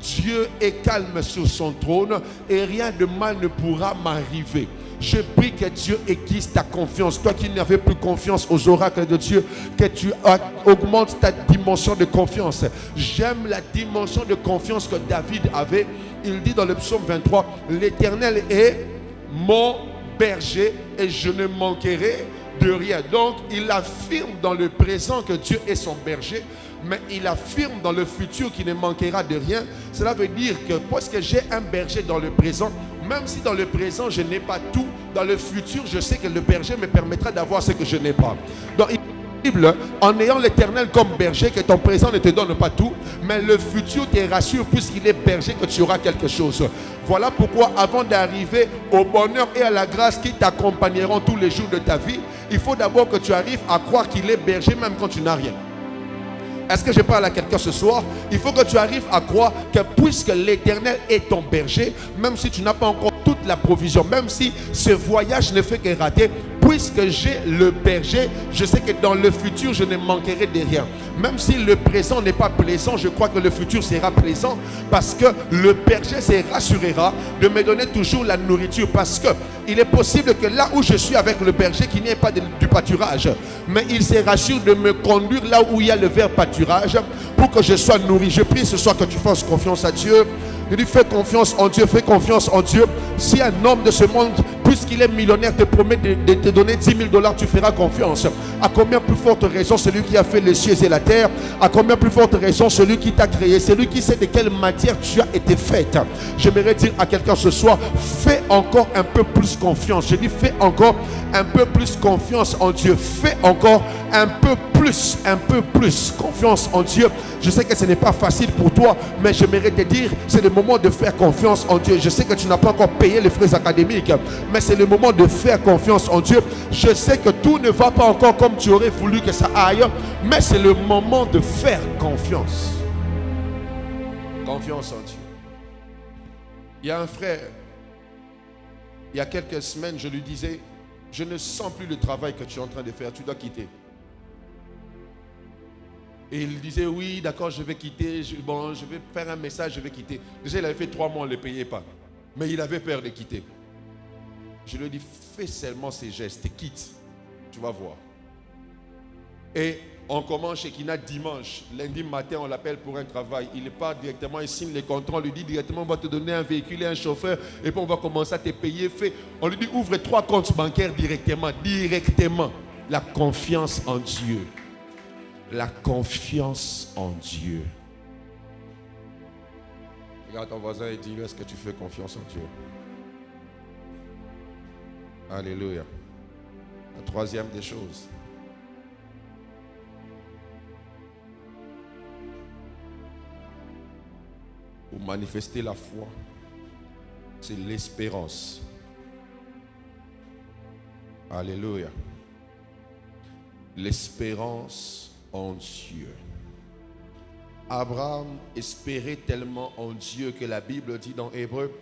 Dieu est calme sur son trône et rien de mal ne pourra m'arriver. Je prie que Dieu aiguise ta confiance. Toi qui n'avais plus confiance aux oracles de Dieu, que tu augmentes ta dimension de confiance. J'aime la dimension de confiance que David avait. Il dit dans le psaume 23, l'Éternel est mon berger et je ne manquerai de rien. Donc il affirme dans le présent que Dieu est son berger, mais il affirme dans le futur qu'il ne manquera de rien. Cela veut dire que parce que j'ai un berger dans le présent, même si dans le présent je n'ai pas tout, dans le futur je sais que le berger me permettra d'avoir ce que je n'ai pas. Donc il est possible, en ayant l'Éternel comme berger, que ton présent ne te donne pas tout, mais le futur te rassure puisqu'il est berger, que tu auras quelque chose. Voilà pourquoi avant d'arriver au bonheur et à la grâce qui t'accompagneront tous les jours de ta vie, il faut d'abord que tu arrives à croire qu'il est berger même quand tu n'as rien. Est-ce que je parle à quelqu'un ce soir? Il faut que tu arrives à croire que puisque l'Éternel est ton berger, même si tu n'as pas encore toute la provision, même si ce voyage ne fait que rater, puisque j'ai le berger, je sais que dans le futur, je ne manquerai de rien. Même si le présent n'est pas plaisant, je crois que le futur sera plaisant parce que le berger se rassurera de me donner toujours la nourriture. Parce que il est possible que là où je suis avec le berger, qu'il n'y ait pas du pâturage, mais il se rassure de me conduire là où il y a le vert pâturage pour que je sois nourri. Je prie ce soir que tu fasses confiance à Dieu. Je dis, fais confiance en Dieu, fais confiance en Dieu. Si un homme de ce monde, puisqu'il est millionnaire, te promet de te donner 10 000 $, tu feras confiance. À combien plus forte raison celui qui a fait les cieux et la terre? À combien plus forte raison celui qui t'a créé? Celui qui sait de quelle matière tu as été faite. J'aimerais dire à quelqu'un ce soir, fais encore un peu plus confiance. Je dis, fais encore un peu plus confiance en Dieu. Fais encore un peu plus confiance en Dieu. Je sais que ce n'est pas facile pour toi, mais j'aimerais te dire, c'est le moment de faire confiance en Dieu. Je sais que tu n'as pas encore payé les frais académiques, mais c'est le moment de faire confiance en Dieu. Je sais que tout ne va pas encore comme tu aurais voulu que ça aille, mais c'est le moment de faire confiance. Confiance en Dieu. Il y a un frère, il y a quelques semaines, je lui disais, je ne sens plus le travail que tu es en train de faire, tu dois quitter. Et il disait, oui, d'accord, je vais quitter, je vais faire un message, je vais quitter. Déjà, il avait fait 3 mois, on ne le payait pas. Mais il avait peur de quitter. Je lui ai dit, fais seulement ces gestes, quitte, tu vas voir. Et on commence chez Kina dimanche. Lundi matin, on l'appelle pour un travail. Il part directement, il signe les contrats, on lui dit directement, on va te donner un véhicule et un chauffeur, et puis on va commencer à te payer. On lui dit, ouvre 3 comptes bancaires directement. La confiance en Dieu. La confiance en Dieu. Regarde ton voisin et dis-lui, est-ce que tu fais confiance en Dieu? Alléluia. La troisième des choses. Pour manifester la foi, c'est l'espérance. Alléluia. L'espérance en Dieu. Abraham espérait tellement en Dieu que la Bible dit dans Hébreux,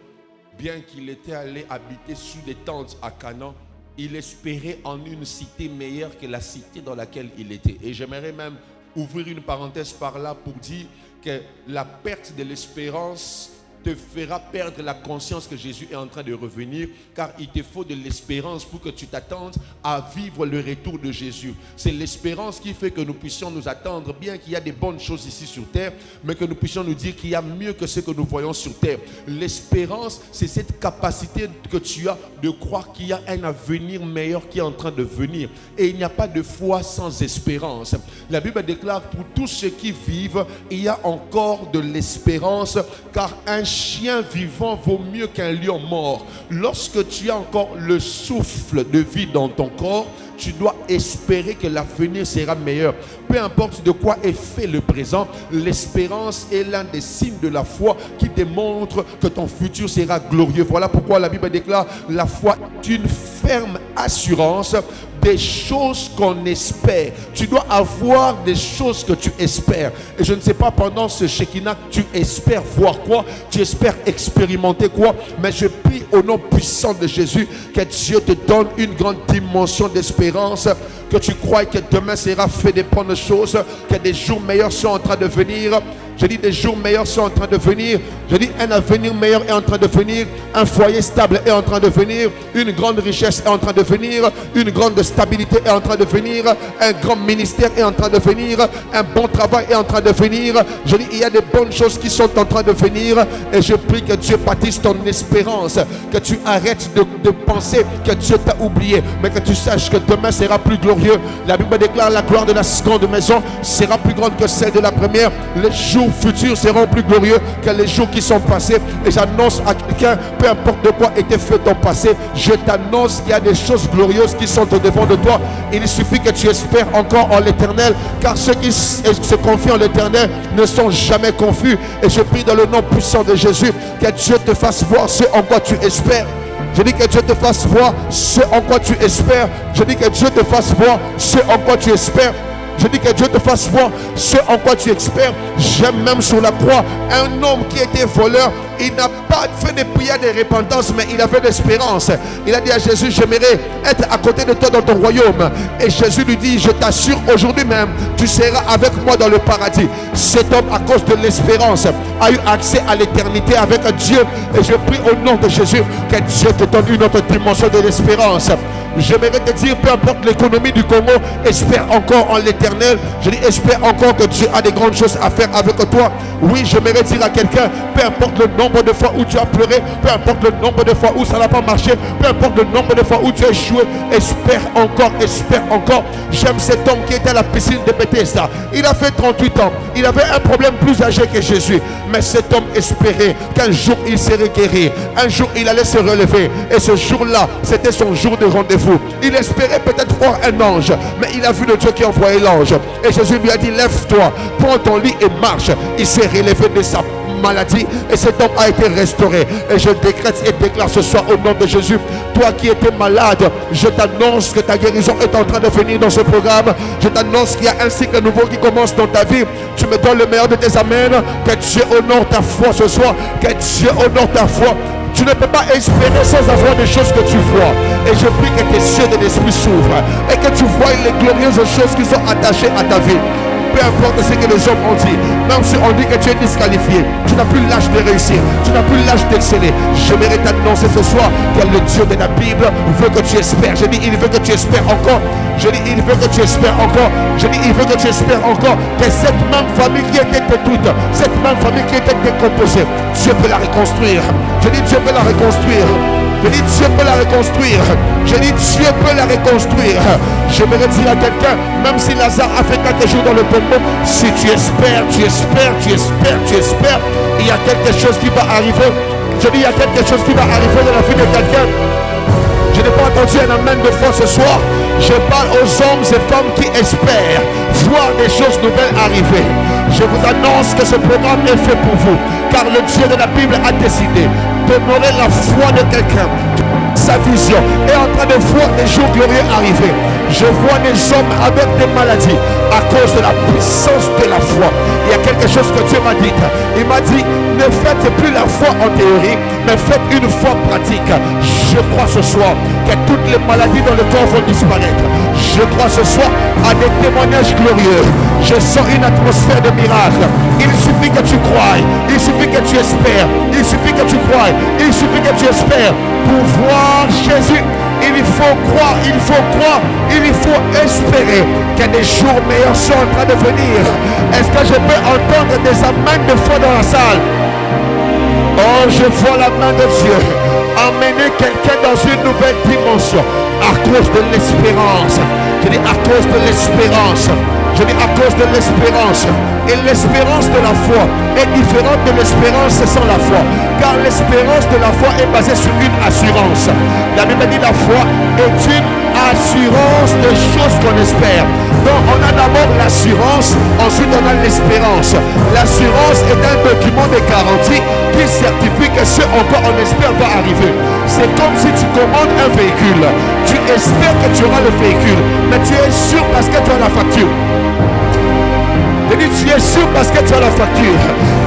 bien qu'il était allé habiter sous des tentes à Canaan, il espérait en une cité meilleure que la cité dans laquelle il était. Et j'aimerais même ouvrir une parenthèse par là pour dire que la perte de l'espérance te fera perdre la conscience que Jésus est en train de revenir, car il te faut de l'espérance pour que tu t'attendes à vivre le retour de Jésus. C'est l'espérance qui fait que nous puissions nous attendre, bien qu'il y a des bonnes choses ici sur terre, mais que nous puissions nous dire qu'il y a mieux que ce que nous voyons sur terre. L'espérance, c'est cette capacité que tu as de croire qu'il y a un avenir meilleur qui est en train de venir. Et il n'y a pas de foi sans espérance. La Bible déclare, pour tous ceux qui vivent, il y a encore de l'espérance, car un chien vivant vaut mieux qu'un lion mort. Lorsque tu as encore le souffle de vie dans ton corps, tu dois espérer que l'avenir sera meilleur. Peu importe de quoi est fait le présent, l'espérance est l'un des signes de la foi qui démontre que ton futur sera glorieux. Voilà pourquoi la Bible déclare, la foi est une ferme assurance des choses qu'on espère. Tu dois avoir des choses que tu espères. Et je ne sais pas pendant ce Shekinah, tu espères voir quoi, tu espères expérimenter quoi, mais je prie au nom puissant de Jésus que Dieu te donne une grande dimension d'espérance, que tu crois que demain sera fait de bonnes choses, que des jours meilleurs sont en train de venir. Je dis des jours meilleurs sont en train de venir. Je dis un avenir meilleur est en train de venir. Un foyer stable est en train de venir. Une grande richesse est en train de venir. Une grande stabilité est en train de venir. Un grand ministère est en train de venir. Un bon travail est en train de venir. Je dis il y a des bonnes choses qui sont en train de venir. Et je prie que Dieu bâtisse ton espérance. Que tu arrêtes de penser que Dieu t'a oublié. Mais que tu saches que demain sera plus glorieux. La Bible déclare la gloire de la seconde maison sera plus grande que celle de la première. Les jours futurs seront plus glorieux que les jours qui sont passés. Et j'annonce à quelqu'un, peu importe de quoi était fait ton passé, je t'annonce qu'il y a des choses glorieuses qui sont au devant de toi. Il suffit que tu espères encore en l'éternel, car ceux qui se confient en l'éternel ne sont jamais confus. Et je prie dans le nom puissant de Jésus que Dieu te fasse voir ce en quoi tu espères. Je dis que Dieu te fasse voir ce en quoi tu espères. Je dis que Dieu te fasse voir ce en quoi tu espères. Je dis que Dieu te fasse voir ce en quoi tu espères. J'aime même sur la croix un homme qui était voleur. Il n'a pas fait de prière de repentance, mais il avait l'espérance. Il a dit à Jésus, j'aimerais être à côté de toi dans ton royaume. Et Jésus lui dit, je t'assure, aujourd'hui même, tu seras avec moi dans le paradis. Cet homme, à cause de l'espérance, a eu accès à l'éternité avec Dieu. Et je prie au nom de Jésus que Dieu te donne une autre dimension de l'espérance. J'aimerais te dire, peu importe l'économie du Congo, espère encore en l'éternel. Je dis, espère encore que Dieu a des grandes choses à faire avec toi. Oui, j'aimerais dire à quelqu'un, peu importe le nombre de fois où tu as pleuré, peu importe le nombre de fois où ça n'a pas marché, peu importe le nombre de fois où tu as échoué, espère encore, espère encore. J'aime cet homme qui était à la piscine de Bethesda. Il a fait 38 ans. Il avait un problème plus âgé que Jésus. Mais cet homme espérait qu'un jour il serait guéri. Un jour il allait se relever. Et ce jour-là, c'était son jour de rendez-vous. Il espérait peut-être voir un ange, mais il a vu le Dieu qui envoyait l'ange. Et Jésus lui a dit, lève-toi, prends ton lit et marche. Il s'est relevé de sa maladie et cet homme a été restauré. Et je décrète et déclare ce soir au nom de Jésus, toi qui étais malade, je t'annonce que ta guérison est en train de venir dans ce programme. Je t'annonce qu'il y a un cycle nouveau qui commence dans ta vie. Tu me donnes le meilleur de tes amens. Que Dieu honore ta foi ce soir. Que Dieu honore ta foi. Tu ne peux pas espérer sans avoir des choses que tu vois. Et je prie que tes yeux de l'esprit s'ouvrent et que tu vois les glorieuses choses qui sont attachées à ta vie. Peu importe ce que les hommes ont dit, même si on dit que tu es disqualifié, tu n'as plus l'âge de réussir, tu n'as plus l'âge d'exceller. J'aimerais t'annoncer ce soir que le Dieu de la Bible veut que tu espères. Je dis, il veut que tu espères encore. Je dis, il veut que tu espères encore. Je dis, il veut que tu espères encore que cette même famille qui était détruite, cette même famille qui était décomposée, Dieu peut la reconstruire. Je dis, Dieu peut la reconstruire. Je dis, Dieu peut la reconstruire. Je dis, Dieu peut la reconstruire. J'aimerais dire à quelqu'un, même si Lazare a fait 4 jours dans le tombeau, si tu espères, tu espères, tu espères, tu espères, il y a quelque chose qui va arriver. Je dis, il y a quelque chose qui va arriver dans la vie de quelqu'un. Je n'ai pas entendu un amen de foi ce soir. Je parle aux hommes et femmes qui espèrent voir des choses nouvelles arriver. Je vous annonce que ce programme est fait pour vous, car le Dieu de la Bible a décidé d'honorer la foi de quelqu'un. Sa vision est en train de voir des jours glorieux arriver. Je vois des hommes avec des maladies à cause de la puissance de la foi. Il y a quelque chose que Dieu m'a dit. Il m'a dit, ne faites plus la foi en théorie, mais faites une foi pratique. Je crois ce soir que toutes les maladies dans le corps vont disparaître. Je crois ce soir à des témoignages glorieux. Je sens une atmosphère de miracle. Il suffit que tu croies, il suffit que tu espères, il suffit que tu croies, il suffit que tu espères pour voir Jésus. Il faut croire, il faut croire, il faut espérer que des jours meilleurs sont en train de venir. Est-ce que je peux entendre des amens de foi dans la salle? Oh, je vois la main de Dieu emmener quelqu'un dans une nouvelle dimension à cause de l'espérance. Je dis à cause de l'espérance. Je dis à cause de l'espérance. Et l'espérance de la foi est différente de l'espérance sans la foi. Car l'espérance de la foi est basée sur une assurance. La Bible dit la foi est une assurance de choses qu'on espère. Donc on a d'abord l'assurance, ensuite on a l'espérance. L'assurance est un document de garantie qui certifie que ce encore on espère va arriver. C'est comme si tu commandes un véhicule. Tu espères que tu auras le véhicule, mais tu es sûr parce que tu as la facture. Je dis, tu es sûr parce que tu as la facture.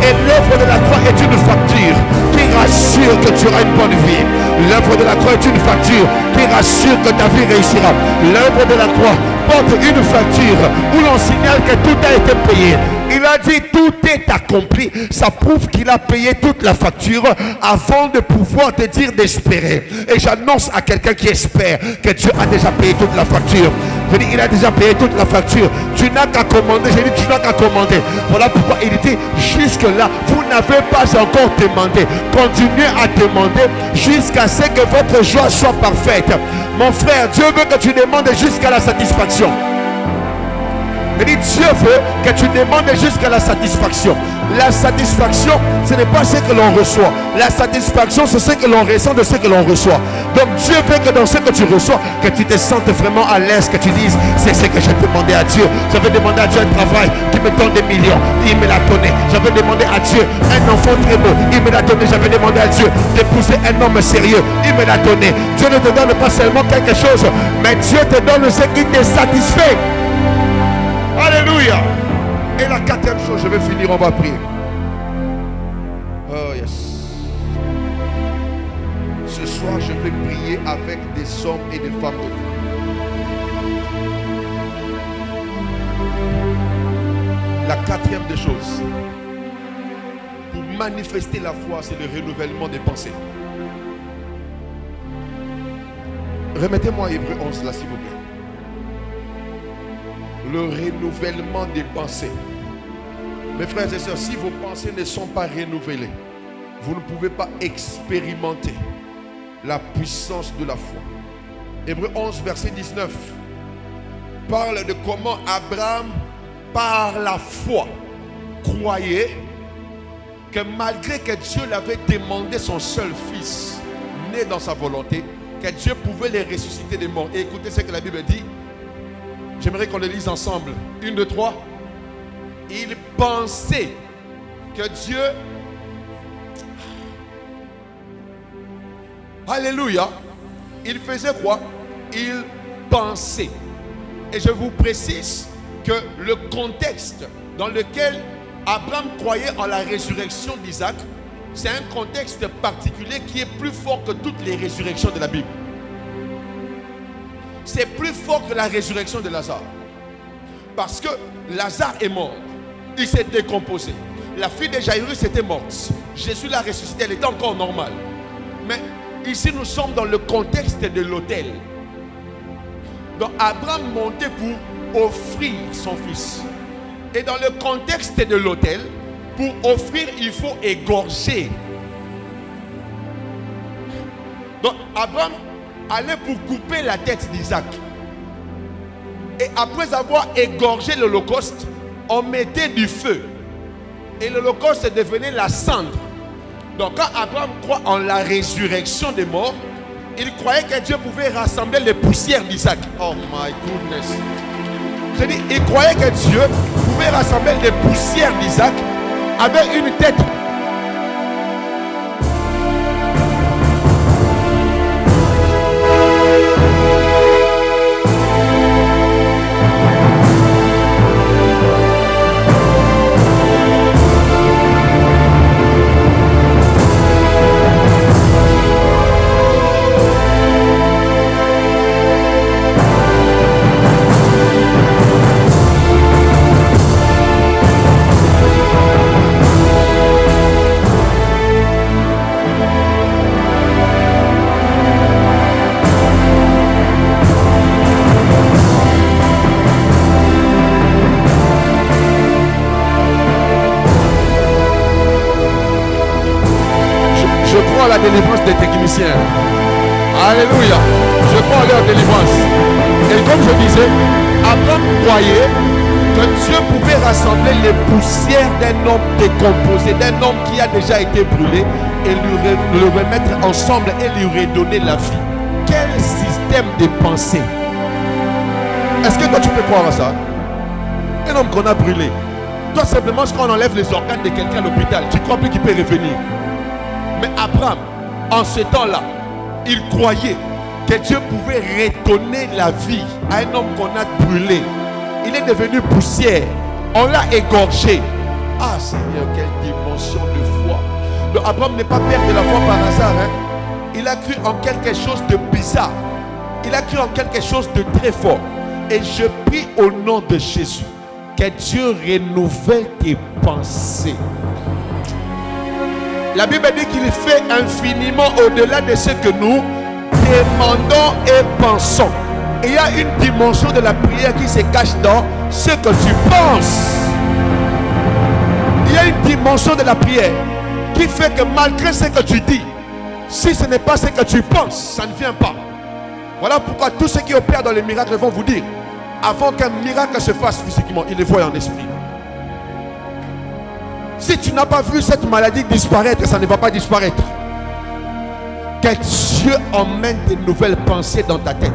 Et l'œuvre de la croix est une facture qui rassure que tu auras une bonne vie. L'œuvre de la croix est une facture qui rassure que ta vie réussira. L'œuvre de la croix porte une facture où l'on signale que tout a été payé. Il a dit tout est accompli. Ça prouve qu'il a payé toute la facture avant de pouvoir te dire d'espérer. Et j'annonce à quelqu'un qui espère que Dieu a déjà payé toute la facture. Je dis, il a déjà payé toute la facture. Tu n'as qu'à commander. Je dis, tu n'as qu'à commander. Voilà pourquoi il dit, jusque-là, vous n'avez pas encore demandé. Continuez à demander jusqu'à ce que votre joie soit parfaite. Mon frère, Dieu veut que tu demandes jusqu'à la satisfaction. Il dit, Dieu veut que tu demandes jusqu'à la satisfaction. La satisfaction, ce n'est pas ce que l'on reçoit. La satisfaction, c'est ce que l'on ressent de ce que l'on reçoit. Donc Dieu veut que dans ce que tu reçois, que tu te sentes vraiment à l'aise, que tu dises, c'est ce que j'ai demandé à Dieu. J'avais demandé à Dieu un travail qui me donne des millions. Il me l'a donné. J'avais demandé à Dieu un enfant très beau. Il me l'a donné. J'avais demandé à Dieu d'épouser un homme sérieux. Il me l'a donné. Dieu ne te donne pas seulement quelque chose, mais Dieu te donne ce qui te satisfait. Alléluia. Et la quatrième chose, je vais finir, on va prier. Oh yes. Ce soir, je vais prier avec des hommes et des femmes de Dieu. La quatrième des choses, pour manifester la foi, c'est le renouvellement des pensées. Remettez-moi Hébreux 11 là, s'il vous plaît. Le renouvellement des pensées. Mes frères et sœurs, si vos pensées ne sont pas renouvelées, vous ne pouvez pas expérimenter la puissance de la foi. Hébreux 11, verset 19 parle de comment Abraham, par la foi, croyait que malgré que Dieu l'avait demandé son seul fils, né dans sa volonté, que Dieu pouvait les ressusciter des morts. Et écoutez ce que la Bible dit. J'aimerais qu'on le lise ensemble. 1, 2, 3. Il pensait que Dieu... Alléluia. Il faisait quoi? Il pensait. Et je vous précise que le contexte dans lequel Abraham croyait en la résurrection d'Isaac, c'est un contexte particulier qui est plus fort que toutes les résurrections de la Bible. C'est plus fort que la résurrection de Lazare. Parce que Lazare est mort. Il s'est décomposé. La fille de Jairus était morte. Jésus l'a ressuscité. Elle était encore normale. Mais ici, nous sommes dans le contexte de l'autel. Donc, Abraham montait pour offrir son fils. Et dans le contexte de l'autel, pour offrir, il faut égorger. Donc, Abraham allait pour couper la tête d'Isaac. Et après avoir égorgé l'holocauste, on mettait du feu. Et l'holocauste devenait la cendre. Donc quand Abraham croit en la résurrection des morts, il croyait que Dieu pouvait rassembler les poussières d'Isaac. Oh my goodness. Je dis, il croyait que Dieu pouvait rassembler les poussières d'Isaac avec une tête. crois à la délivrance des techniciens. Alléluia. Je crois à leur délivrance. Et comme je disais, Abraham croyait que Dieu pouvait rassembler les poussières d'un homme décomposé, d'un homme qui a déjà été brûlé, et le remettre ensemble et lui redonner la vie. Quel système de pensée! Est-ce que toi tu peux croire à ça? Un homme qu'on a brûlé, toi simplement quand on enlève les organes de quelqu'un à l'hôpital, tu crois plus qu'il peut revenir. Mais Abraham, en ce temps-là, il croyait que Dieu pouvait redonner la vie à un homme qu'on a brûlé. Il est devenu poussière. On l'a égorgé. Ah Seigneur, quelle dimension de foi. Donc Abraham n'est pas père de la foi par hasard. Hein? Il a cru en quelque chose de bizarre. Il a cru en quelque chose de très fort. Et je prie au nom de Jésus que Dieu renouvelle tes pensées. La Bible dit qu'il fait infiniment au-delà de ce que nous demandons et pensons. Et il y a une dimension de la prière qui se cache dans ce que tu penses. Il y a une dimension de la prière qui fait que malgré ce que tu dis, si ce n'est pas ce que tu penses, ça ne vient pas. Voilà pourquoi tous ceux qui opèrent dans les miracles vont vous dire, avant qu'un miracle se fasse physiquement, ils le voient en esprit. Si tu n'as pas vu cette maladie disparaître, ça ne va pas disparaître. Que Dieu emmène des nouvelles pensées dans ta tête.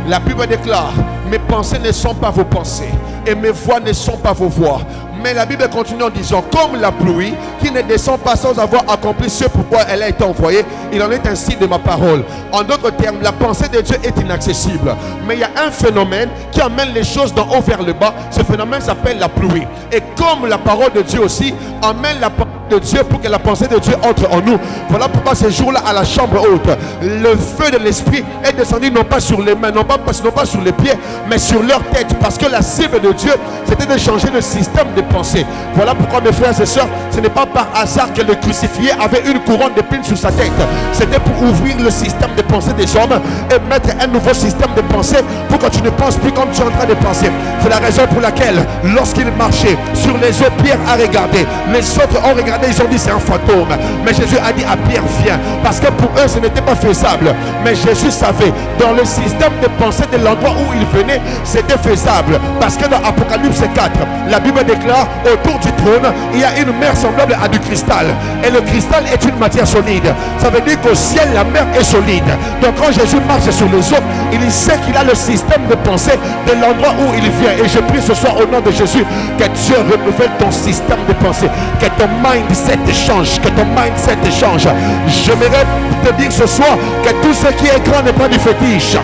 La Bible déclare, mes pensées ne sont pas vos pensées et mes voix ne sont pas vos voix. Mais la Bible continue en disant, comme la pluie qui ne descend pas sans avoir accompli ce pourquoi elle a été envoyée, il en est ainsi de ma parole. En d'autres termes, la pensée de Dieu est inaccessible. Mais il y a un phénomène qui amène les choses d'en haut vers le bas. Ce phénomène s'appelle la pluie. Et comme la parole de Dieu aussi amène la parole de Dieu pour que la pensée de Dieu entre en nous. Voilà pourquoi ce jour-là à la chambre haute, le feu de l'esprit est descendu non pas sur les mains, non pas sur les pieds, mais sur leur tête. Parce que la cible de Dieu, c'était de changer le système de pensée. Voilà pourquoi mes frères et sœurs, ce n'est pas par hasard que le crucifié avait une couronne d'épines sur sa tête. C'était pour ouvrir le système de pensée des hommes et mettre un nouveau système de pensée pour que tu ne penses plus comme tu es en train de penser. C'est la raison pour laquelle lorsqu'il marchait sur les eaux, Pierre a regardé. Les autres ont regardé, ils ont dit c'est un fantôme. Mais Jésus a dit à Pierre, viens. Parce que pour eux ce n'était pas faisable. Mais Jésus savait, dans le système de pensée de l'endroit où il venait, c'était faisable. Parce que dans Apocalypse 4, la Bible déclare, autour du trône, il y a une mer semblable à du cristal. Et le cristal est une matière solide. Ça veut dire qu'au ciel, la mer est solide. Donc quand Jésus marche sur les eaux, il sait qu'il a le système de pensée de l'endroit où il vient. Et je prie ce soir au nom de Jésus que Dieu renouvelle ton système de pensée, que ton mindset change, que ton mindset change. J'aimerais te dire ce soir que tout ce qui est grand n'est pas du fétiche.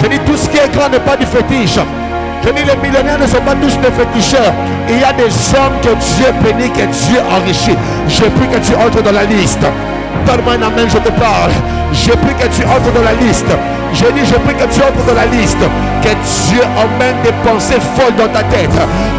Je dis tout ce qui est grand n'est pas du fétiche. Je dis les millionnaires ne sont pas tous des féticheurs. Il y a des hommes que Dieu bénit, que Dieu enrichit. Je prie que tu entres dans la liste. Donne-moi un amen, je te parle. Je prie que tu entres dans la liste. Je dis, je prie que tu entres dans la liste. Que Dieu emmène des pensées folles dans ta tête.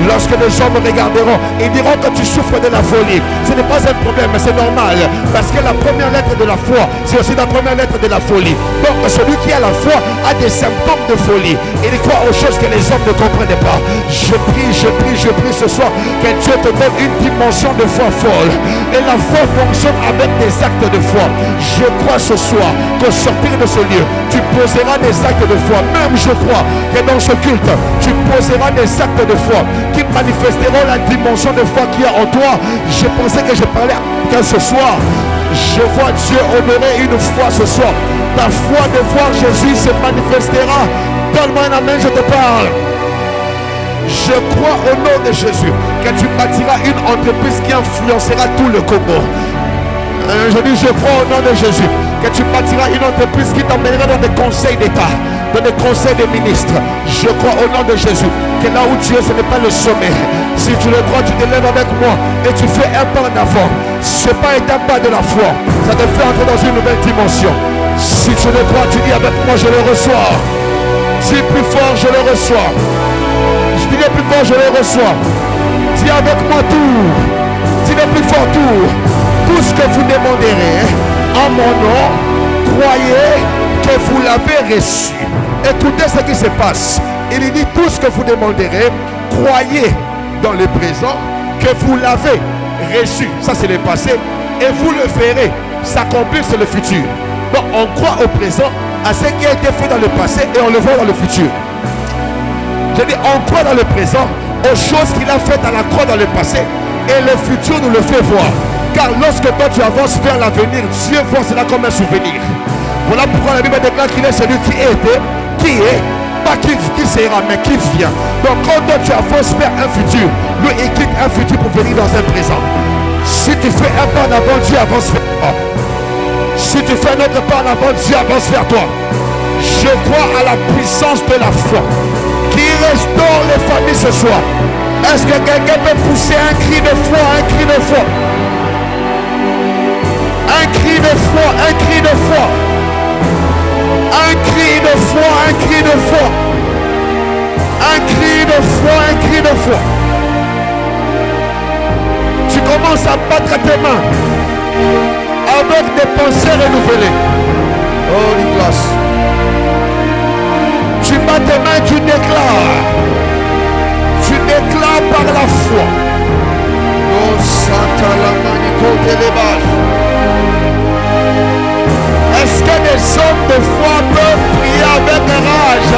Lorsque les hommes regarderont, ils diront que tu souffres de la folie. Ce n'est pas un problème, mais c'est normal. Parce que la première lettre de la foi, c'est aussi la première lettre de la folie. Donc celui qui a la foi a des symptômes de folie. Il croit aux choses que les hommes ne comprennent pas. Je prie ce soir que Dieu te donne une dimension de foi folle. Et la foi fonctionne avec des actes de foi. Je crois ce soir qu'au sortir de ce lieu, tu poseras des actes de foi. Même je crois que dans ce culte, tu poseras des actes de foi qui manifesteront la dimension de foi qu'il y a en toi. Je pensais que je parlais à quelqu'un ce soir. Je vois Dieu honorer une foi ce soir. Ta foi de voir Jésus se manifestera. Donne-moi un amen, je te parle. Je crois au nom de Jésus que tu bâtiras une entreprise qui influencera tout le Congo. Je dis, je crois au nom de Jésus que tu bâtiras une entreprise qui t'emmènera dans des conseils d'État, dans des conseils des ministres. Je crois au nom de Jésus que là où tu es, ce n'est pas le sommet. Si tu le crois, tu te lèves avec moi et tu fais un pas en avant. Ce pas est un pas de la foi. Ça te fait entrer dans une nouvelle dimension. Si tu le crois, tu dis avec moi, je le reçois. Dis plus fort, je le reçois. Je dis le plus fort, je le reçois. Dis avec moi tout. Dis le plus fort tout. Tout ce que vous demanderez en mon nom, croyez que vous l'avez reçu. Écoutez ce qui se passe. Il dit tout ce que vous demanderez, croyez dans le présent que vous l'avez reçu. Ça c'est le passé. Et vous le verrez. s'accomplir sur le futur. Donc on croit au présent, à ce qui a été fait dans le passé et on le voit dans le futur. Je dis, on croit dans le présent aux choses qu'il a faites à la croix dans le passé et le futur nous le fait voir. Car lorsque toi tu avances vers l'avenir, Dieu voit cela comme un souvenir. Voilà pourquoi la Bible déclare qu'il est celui qui était, qui est, pas qui sera, mais qui vient. Donc quand toi tu avances vers un futur, lui il quitte un futur pour venir dans un présent. Si tu fais un pas en avant, Dieu avance vers toi. Si tu fais un autre pas en avant, Dieu avance vers toi. Je crois à la puissance de la foi qui restaure les familles ce soir. Est-ce que quelqu'un peut pousser un cri de foi, un cri de foi? Un cri de foi, un cri de foi. Un cri de foi, un cri de foi. Un cri de foi, un cri de foi. Tu commences à battre tes mains avec des pensées renouvelées. Oh, Nicolas. Tu bats tes mains, tu déclares. Tu déclares par la foi. Oh, Santa la manico de l'ébage. Est-ce que des hommes de foi peuvent prier avec rage?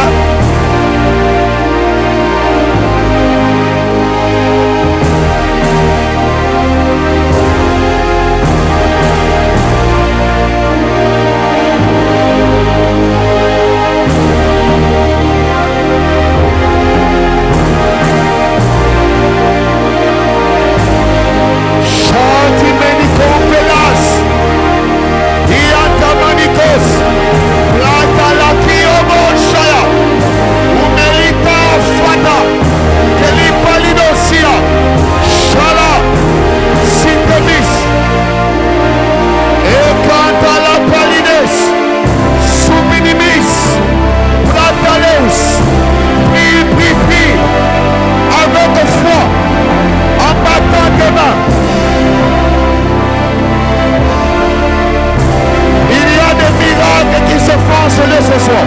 Ce soir.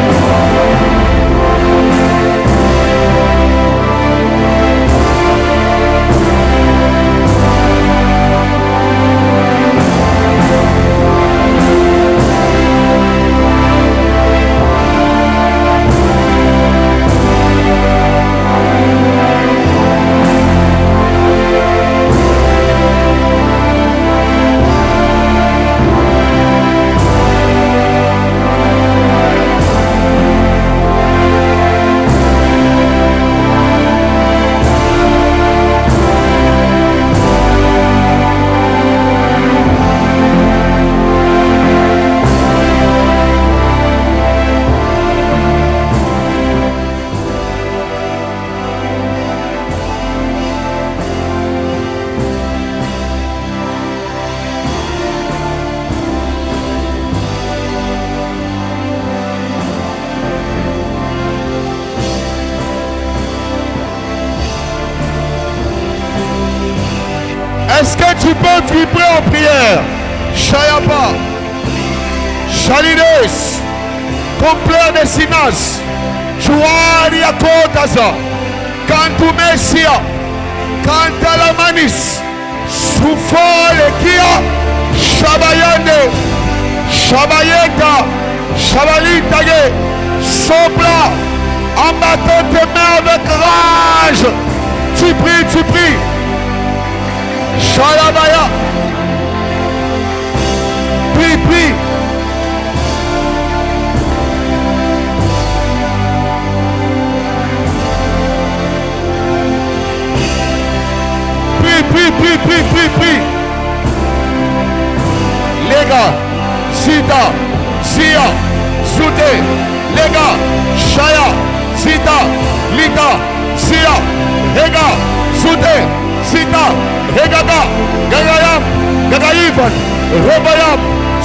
Est-ce que tu peux vibrer en prière? Shayapa, Shalides, complet de Sinas, Juaria Kotaza, Kantumesia, Kantalamanis, Soufole Kia, Shabayande, Shabayeta, Shabalitage, Sopla, en battant tes mains avec rage. Tu pries, tu pries. Shalabaya. Prie, prie. Prie, prie, prie, prie, prie, prie. Les gars, Sita, Sia, Zouté, les gars, Shaya, Sita, Lita, Sia, les gars, Zouté, Sita, Regada, Gagayam, Gagayivan, Robayam,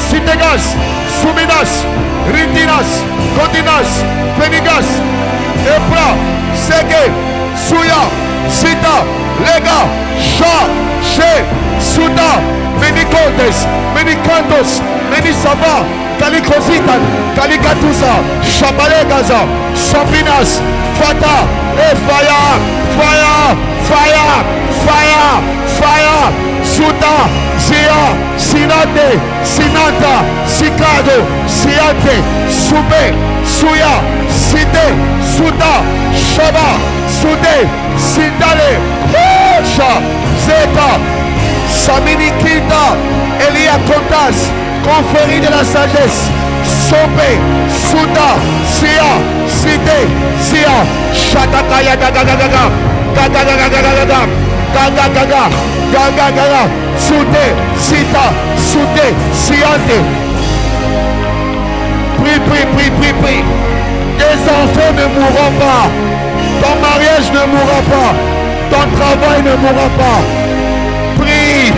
Sitegas, Suminas, Rindinas, Continas, Penigas, Epra, Seke, Suya, Sita, Lega, Sha, She, Suda, Menicotes, Menicantos, Menisava, Calicositan, Calicatusa, Shabalegaza, Sabinas, Fata, Fire, Fire, Fire, Fire, Fire, Suta, Zia, Sinat, Sinde, Sinanta, Sikado, Siante, Sube, Suya, Sinde, Suda, Shaba, Sude, Sindale, Sha, Zeta, Samini Kita, Elia Kontas, confrérie de la sagesse, Sobe, Suda, Sia, Side, Sia, Shatakaya, Gagagaga, Gagagaga, Gagagaga, Gagagaga, Sude, Sita, Sude, Siante. Prie. Tes enfants ne mourront pas. Ton mariage ne mourra pas. Ton travail ne mourra pas. Prie.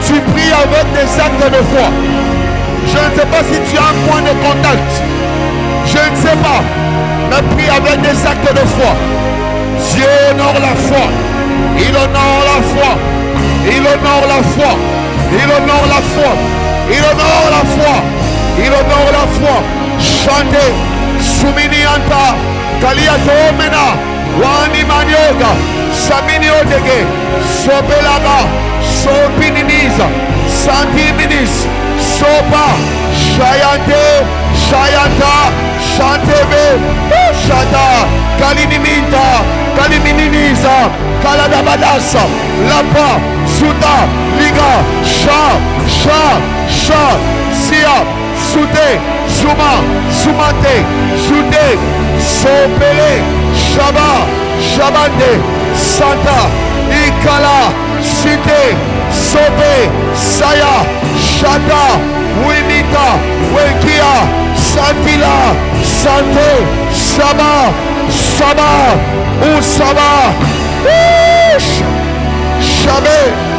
Tu pries avec des actes de foi. Je ne sais pas si tu as un point de contact. Je ne sais pas. Mais prie avec des actes de foi. Dieu honore la foi. Il honore la foi. Il honore la foi. Il honore la foi. Il honore la foi. Il honore la foi. Chantez. Suminianta. Kaliato Mena. Wani Manioga. Samini Odege. Sobelaga. Sopininiza. Santiminis. Sopa, Shayante, Shayanta, Shantebe, Shata, Kalinimita, Kalimininiza, Kaladabadasa, Lapa, Suda, Liga, Sha, Sia, Sude, Zuma, Sumate, Sude, Sopele, Shaba, Shabande, Santa, Ikala, Site, Sobe, Saya, Shata, Winita, Wekia, Santila, Sante, Saba, Usaba, Shabe.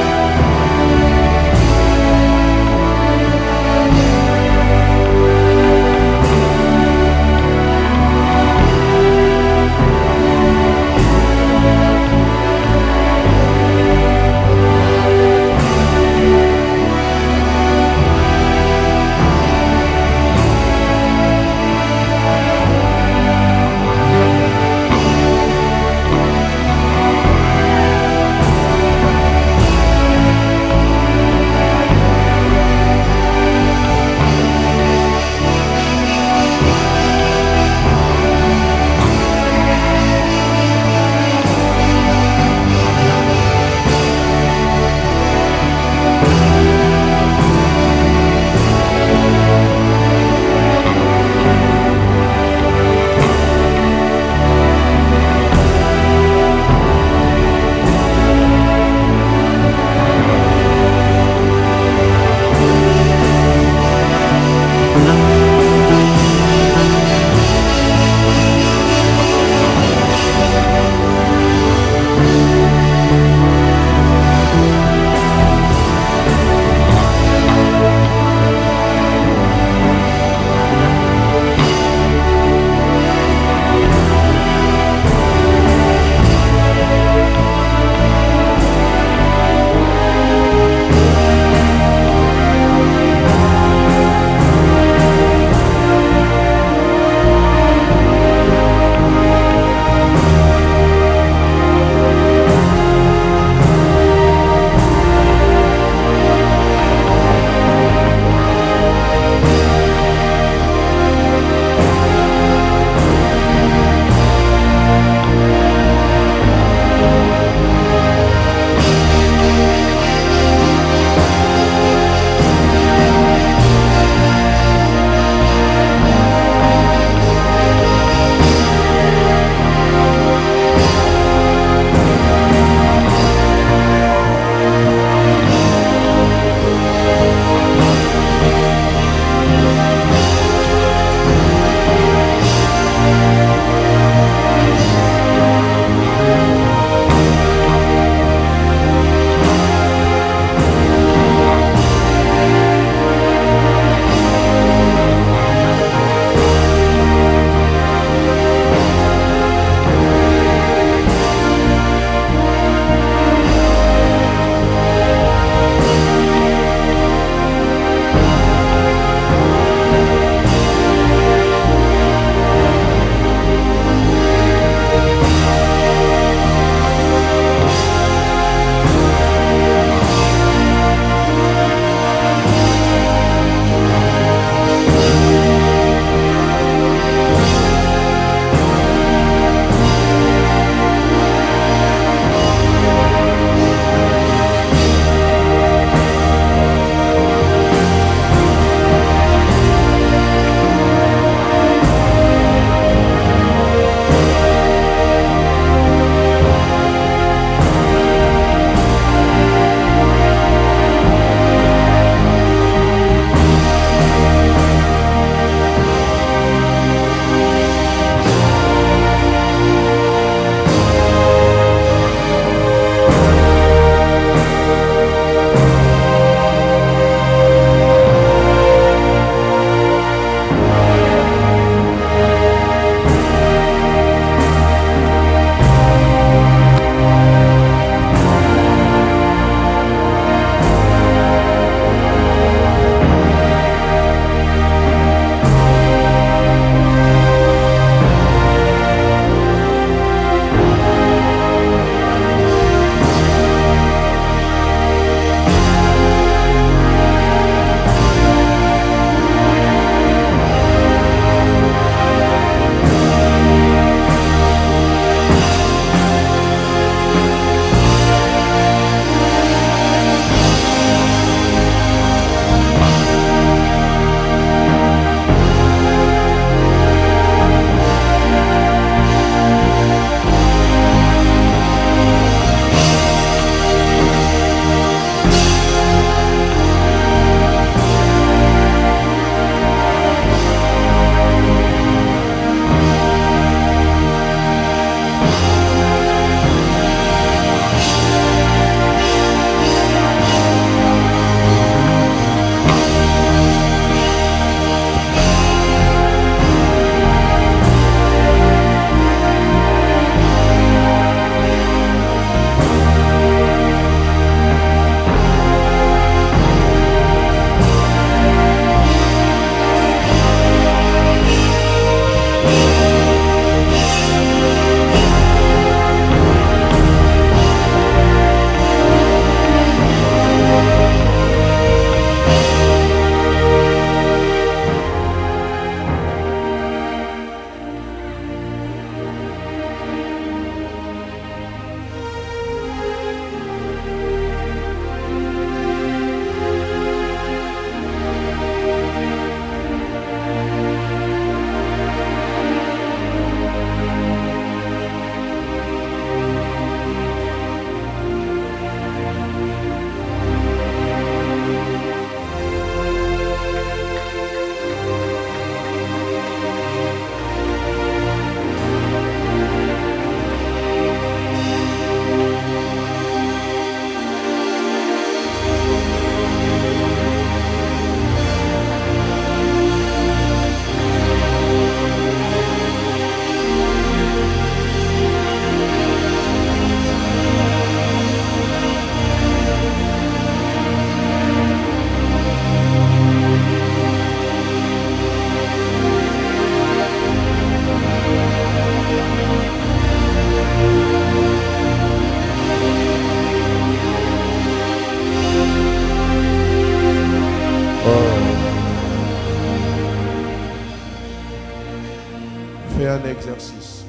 exercice.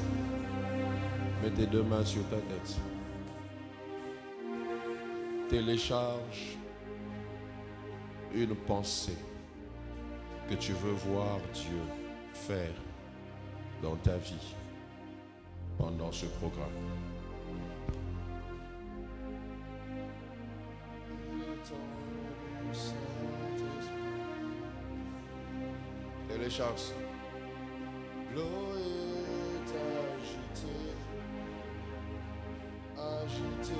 Mets tes deux mains sur ta tête. Télécharge une pensée que tu veux voir Dieu faire dans ta vie pendant ce programme. Télécharge ça. L'eau est agitée, agitée,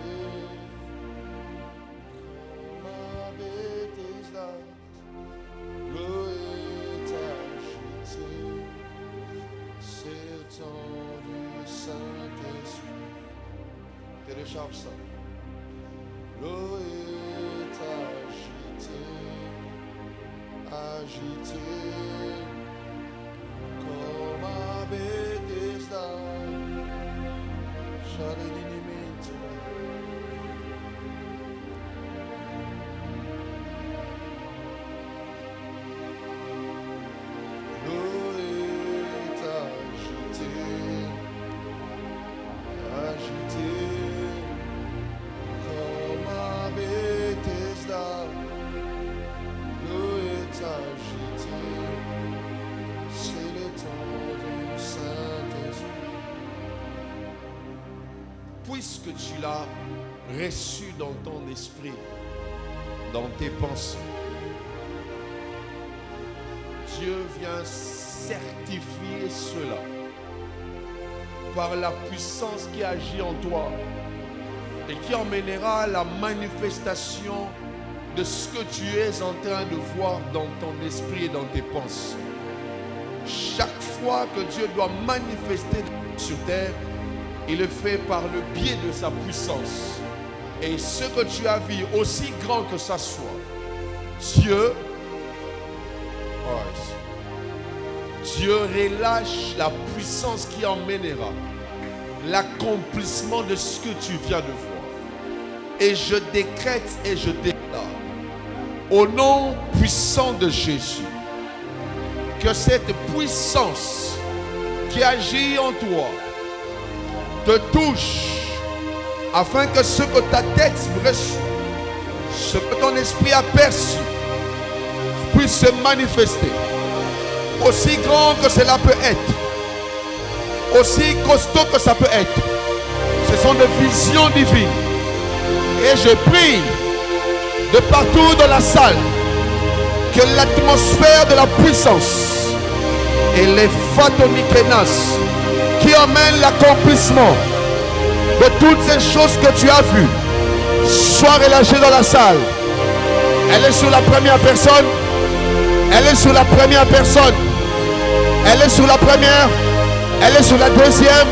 comme un Bethesda. L'eau est agitée, c'est le temps du Saint-Esprit. Télécharge ça. L'eau est agitée, agitée, comme un Bethesda. L'eau est agitée, agitée, comme un Bethesda. L'eau est agitée, c'est le temps du Saint-Esprit. Puisque tu l'as reçu dans ton esprit, dans tes pensées, Dieu vient certifier cela par la puissance qui agit en toi et qui emmènera la manifestation de ce que tu es en train de voir dans ton esprit et dans tes pensées. Chaque fois que Dieu doit manifester sur terre, il le fait par le biais de sa puissance. Et ce que tu as vu, aussi grand que ça soit, Dieu relâche la puissance qui emmènera l'accomplissement de ce que tu viens de voir. Et je décrète et je déclare, au nom puissant de Jésus, que cette puissance qui agit en toi te touche, afin que ce que ta tête reçut, ce que ton esprit a perçu, puisse se manifester. Aussi grand que cela peut être, aussi costaud que ça peut être, ce sont des visions divines. Et je prie de partout dans la salle que l'atmosphère de la puissance et les phatomikenas qui emmènent l'accomplissement de toutes ces choses que tu as vues soient relâchées dans la salle. Elle est sur la première personne. Elle est sur la première personne. Elle est sur la première. Elle est sur la deuxième.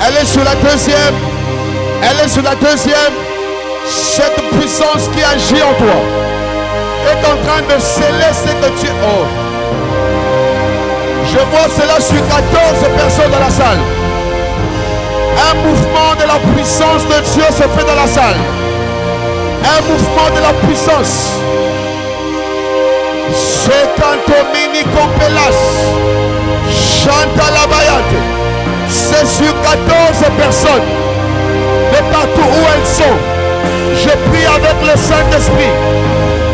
Elle est sur la deuxième. Elle est sur la deuxième. Cette puissance qui agit en toi est en train de sceller ce que tu es. Oh. Je vois cela sur 14 personnes dans la salle. Un mouvement de la puissance de Dieu se fait dans la salle. Un mouvement de la puissance. Sekantomini Kompelas. Chanta la Bayate. C'est sur 14 personnes. De partout où elles sont. Je prie avec le Saint-Esprit.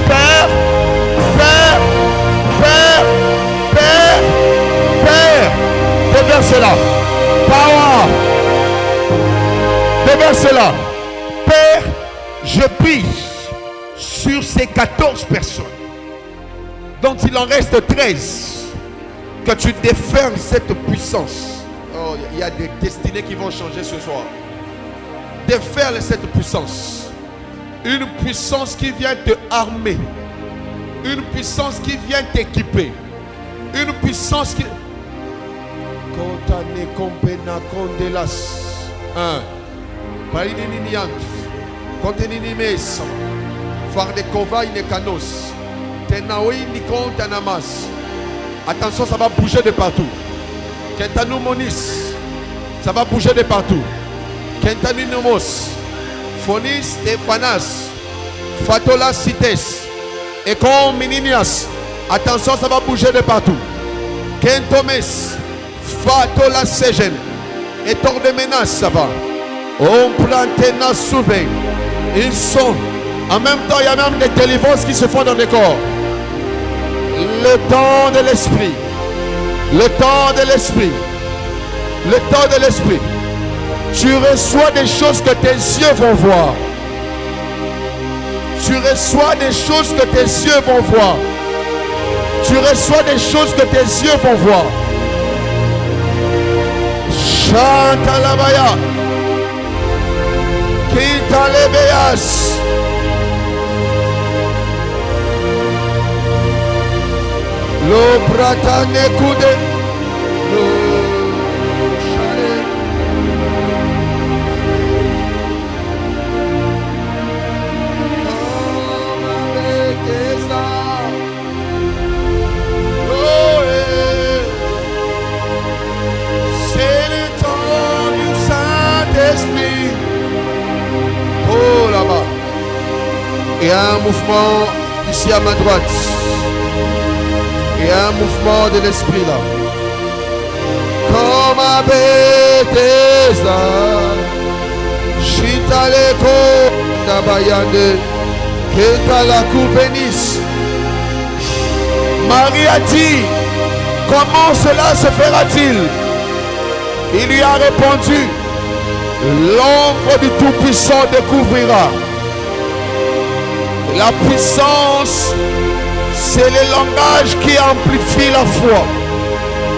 Père, Père, Père, Père, Père. Déverse-la. Power. Déverse-la. Père, je prie sur ces 14 personnes dont il en reste 13, que tu déferles cette puissance. Oh, il y a des destinées qui vont changer ce soir. Déferle cette puissance. Une puissance qui vient te armer. Une puissance qui vient t'équiper. Une puissance qui... Kontane kompena kondelas. Palininiant. Konteninimes. Fardekova inekanos. Tenaoi nikontanamas. Attention, ça va bouger de partout. Kentanou monis. Ça va bouger de partout. Kentaninumos. Phonis Stéphanas. Fatola Cites. Et comme Mininias. Attention, ça va bouger de partout. Kentomes. Fato la sejen. Et hors de menace, ça va. On prend na souvé. Ils sont. En même temps, il y a même des délivrances qui se font dans les corps. Le temps de l'esprit. Le temps de l'esprit. Le temps de l'esprit. Tu reçois des choses que tes yeux vont voir. Tu reçois des choses que tes yeux vont voir. Tu reçois des choses que tes yeux vont voir. Chante à la baya. Kita lebeas. Lo bratane kude. Lo shale. C'est le temps du Saint-Esprit. Oh là-bas. Il y a un mouvement ici à ma droite. Il y a un mouvement de l'esprit là. Comme à Bethesda. Chitaleko Nabayande. Que la coupe bénisse. Marie a dit, comment cela se fera-t-il? Il lui a répondu, l'ombre du Tout-Puissant découvrira. La puissance, c'est le langage qui amplifie la foi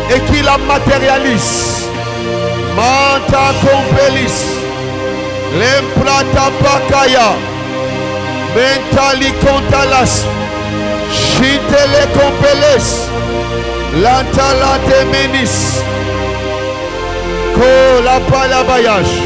et qui la matérialise. Manta compelis, l'emplata pakaya, mentali contalas, chitele compeles, l'antala temenis, ko la palabayage.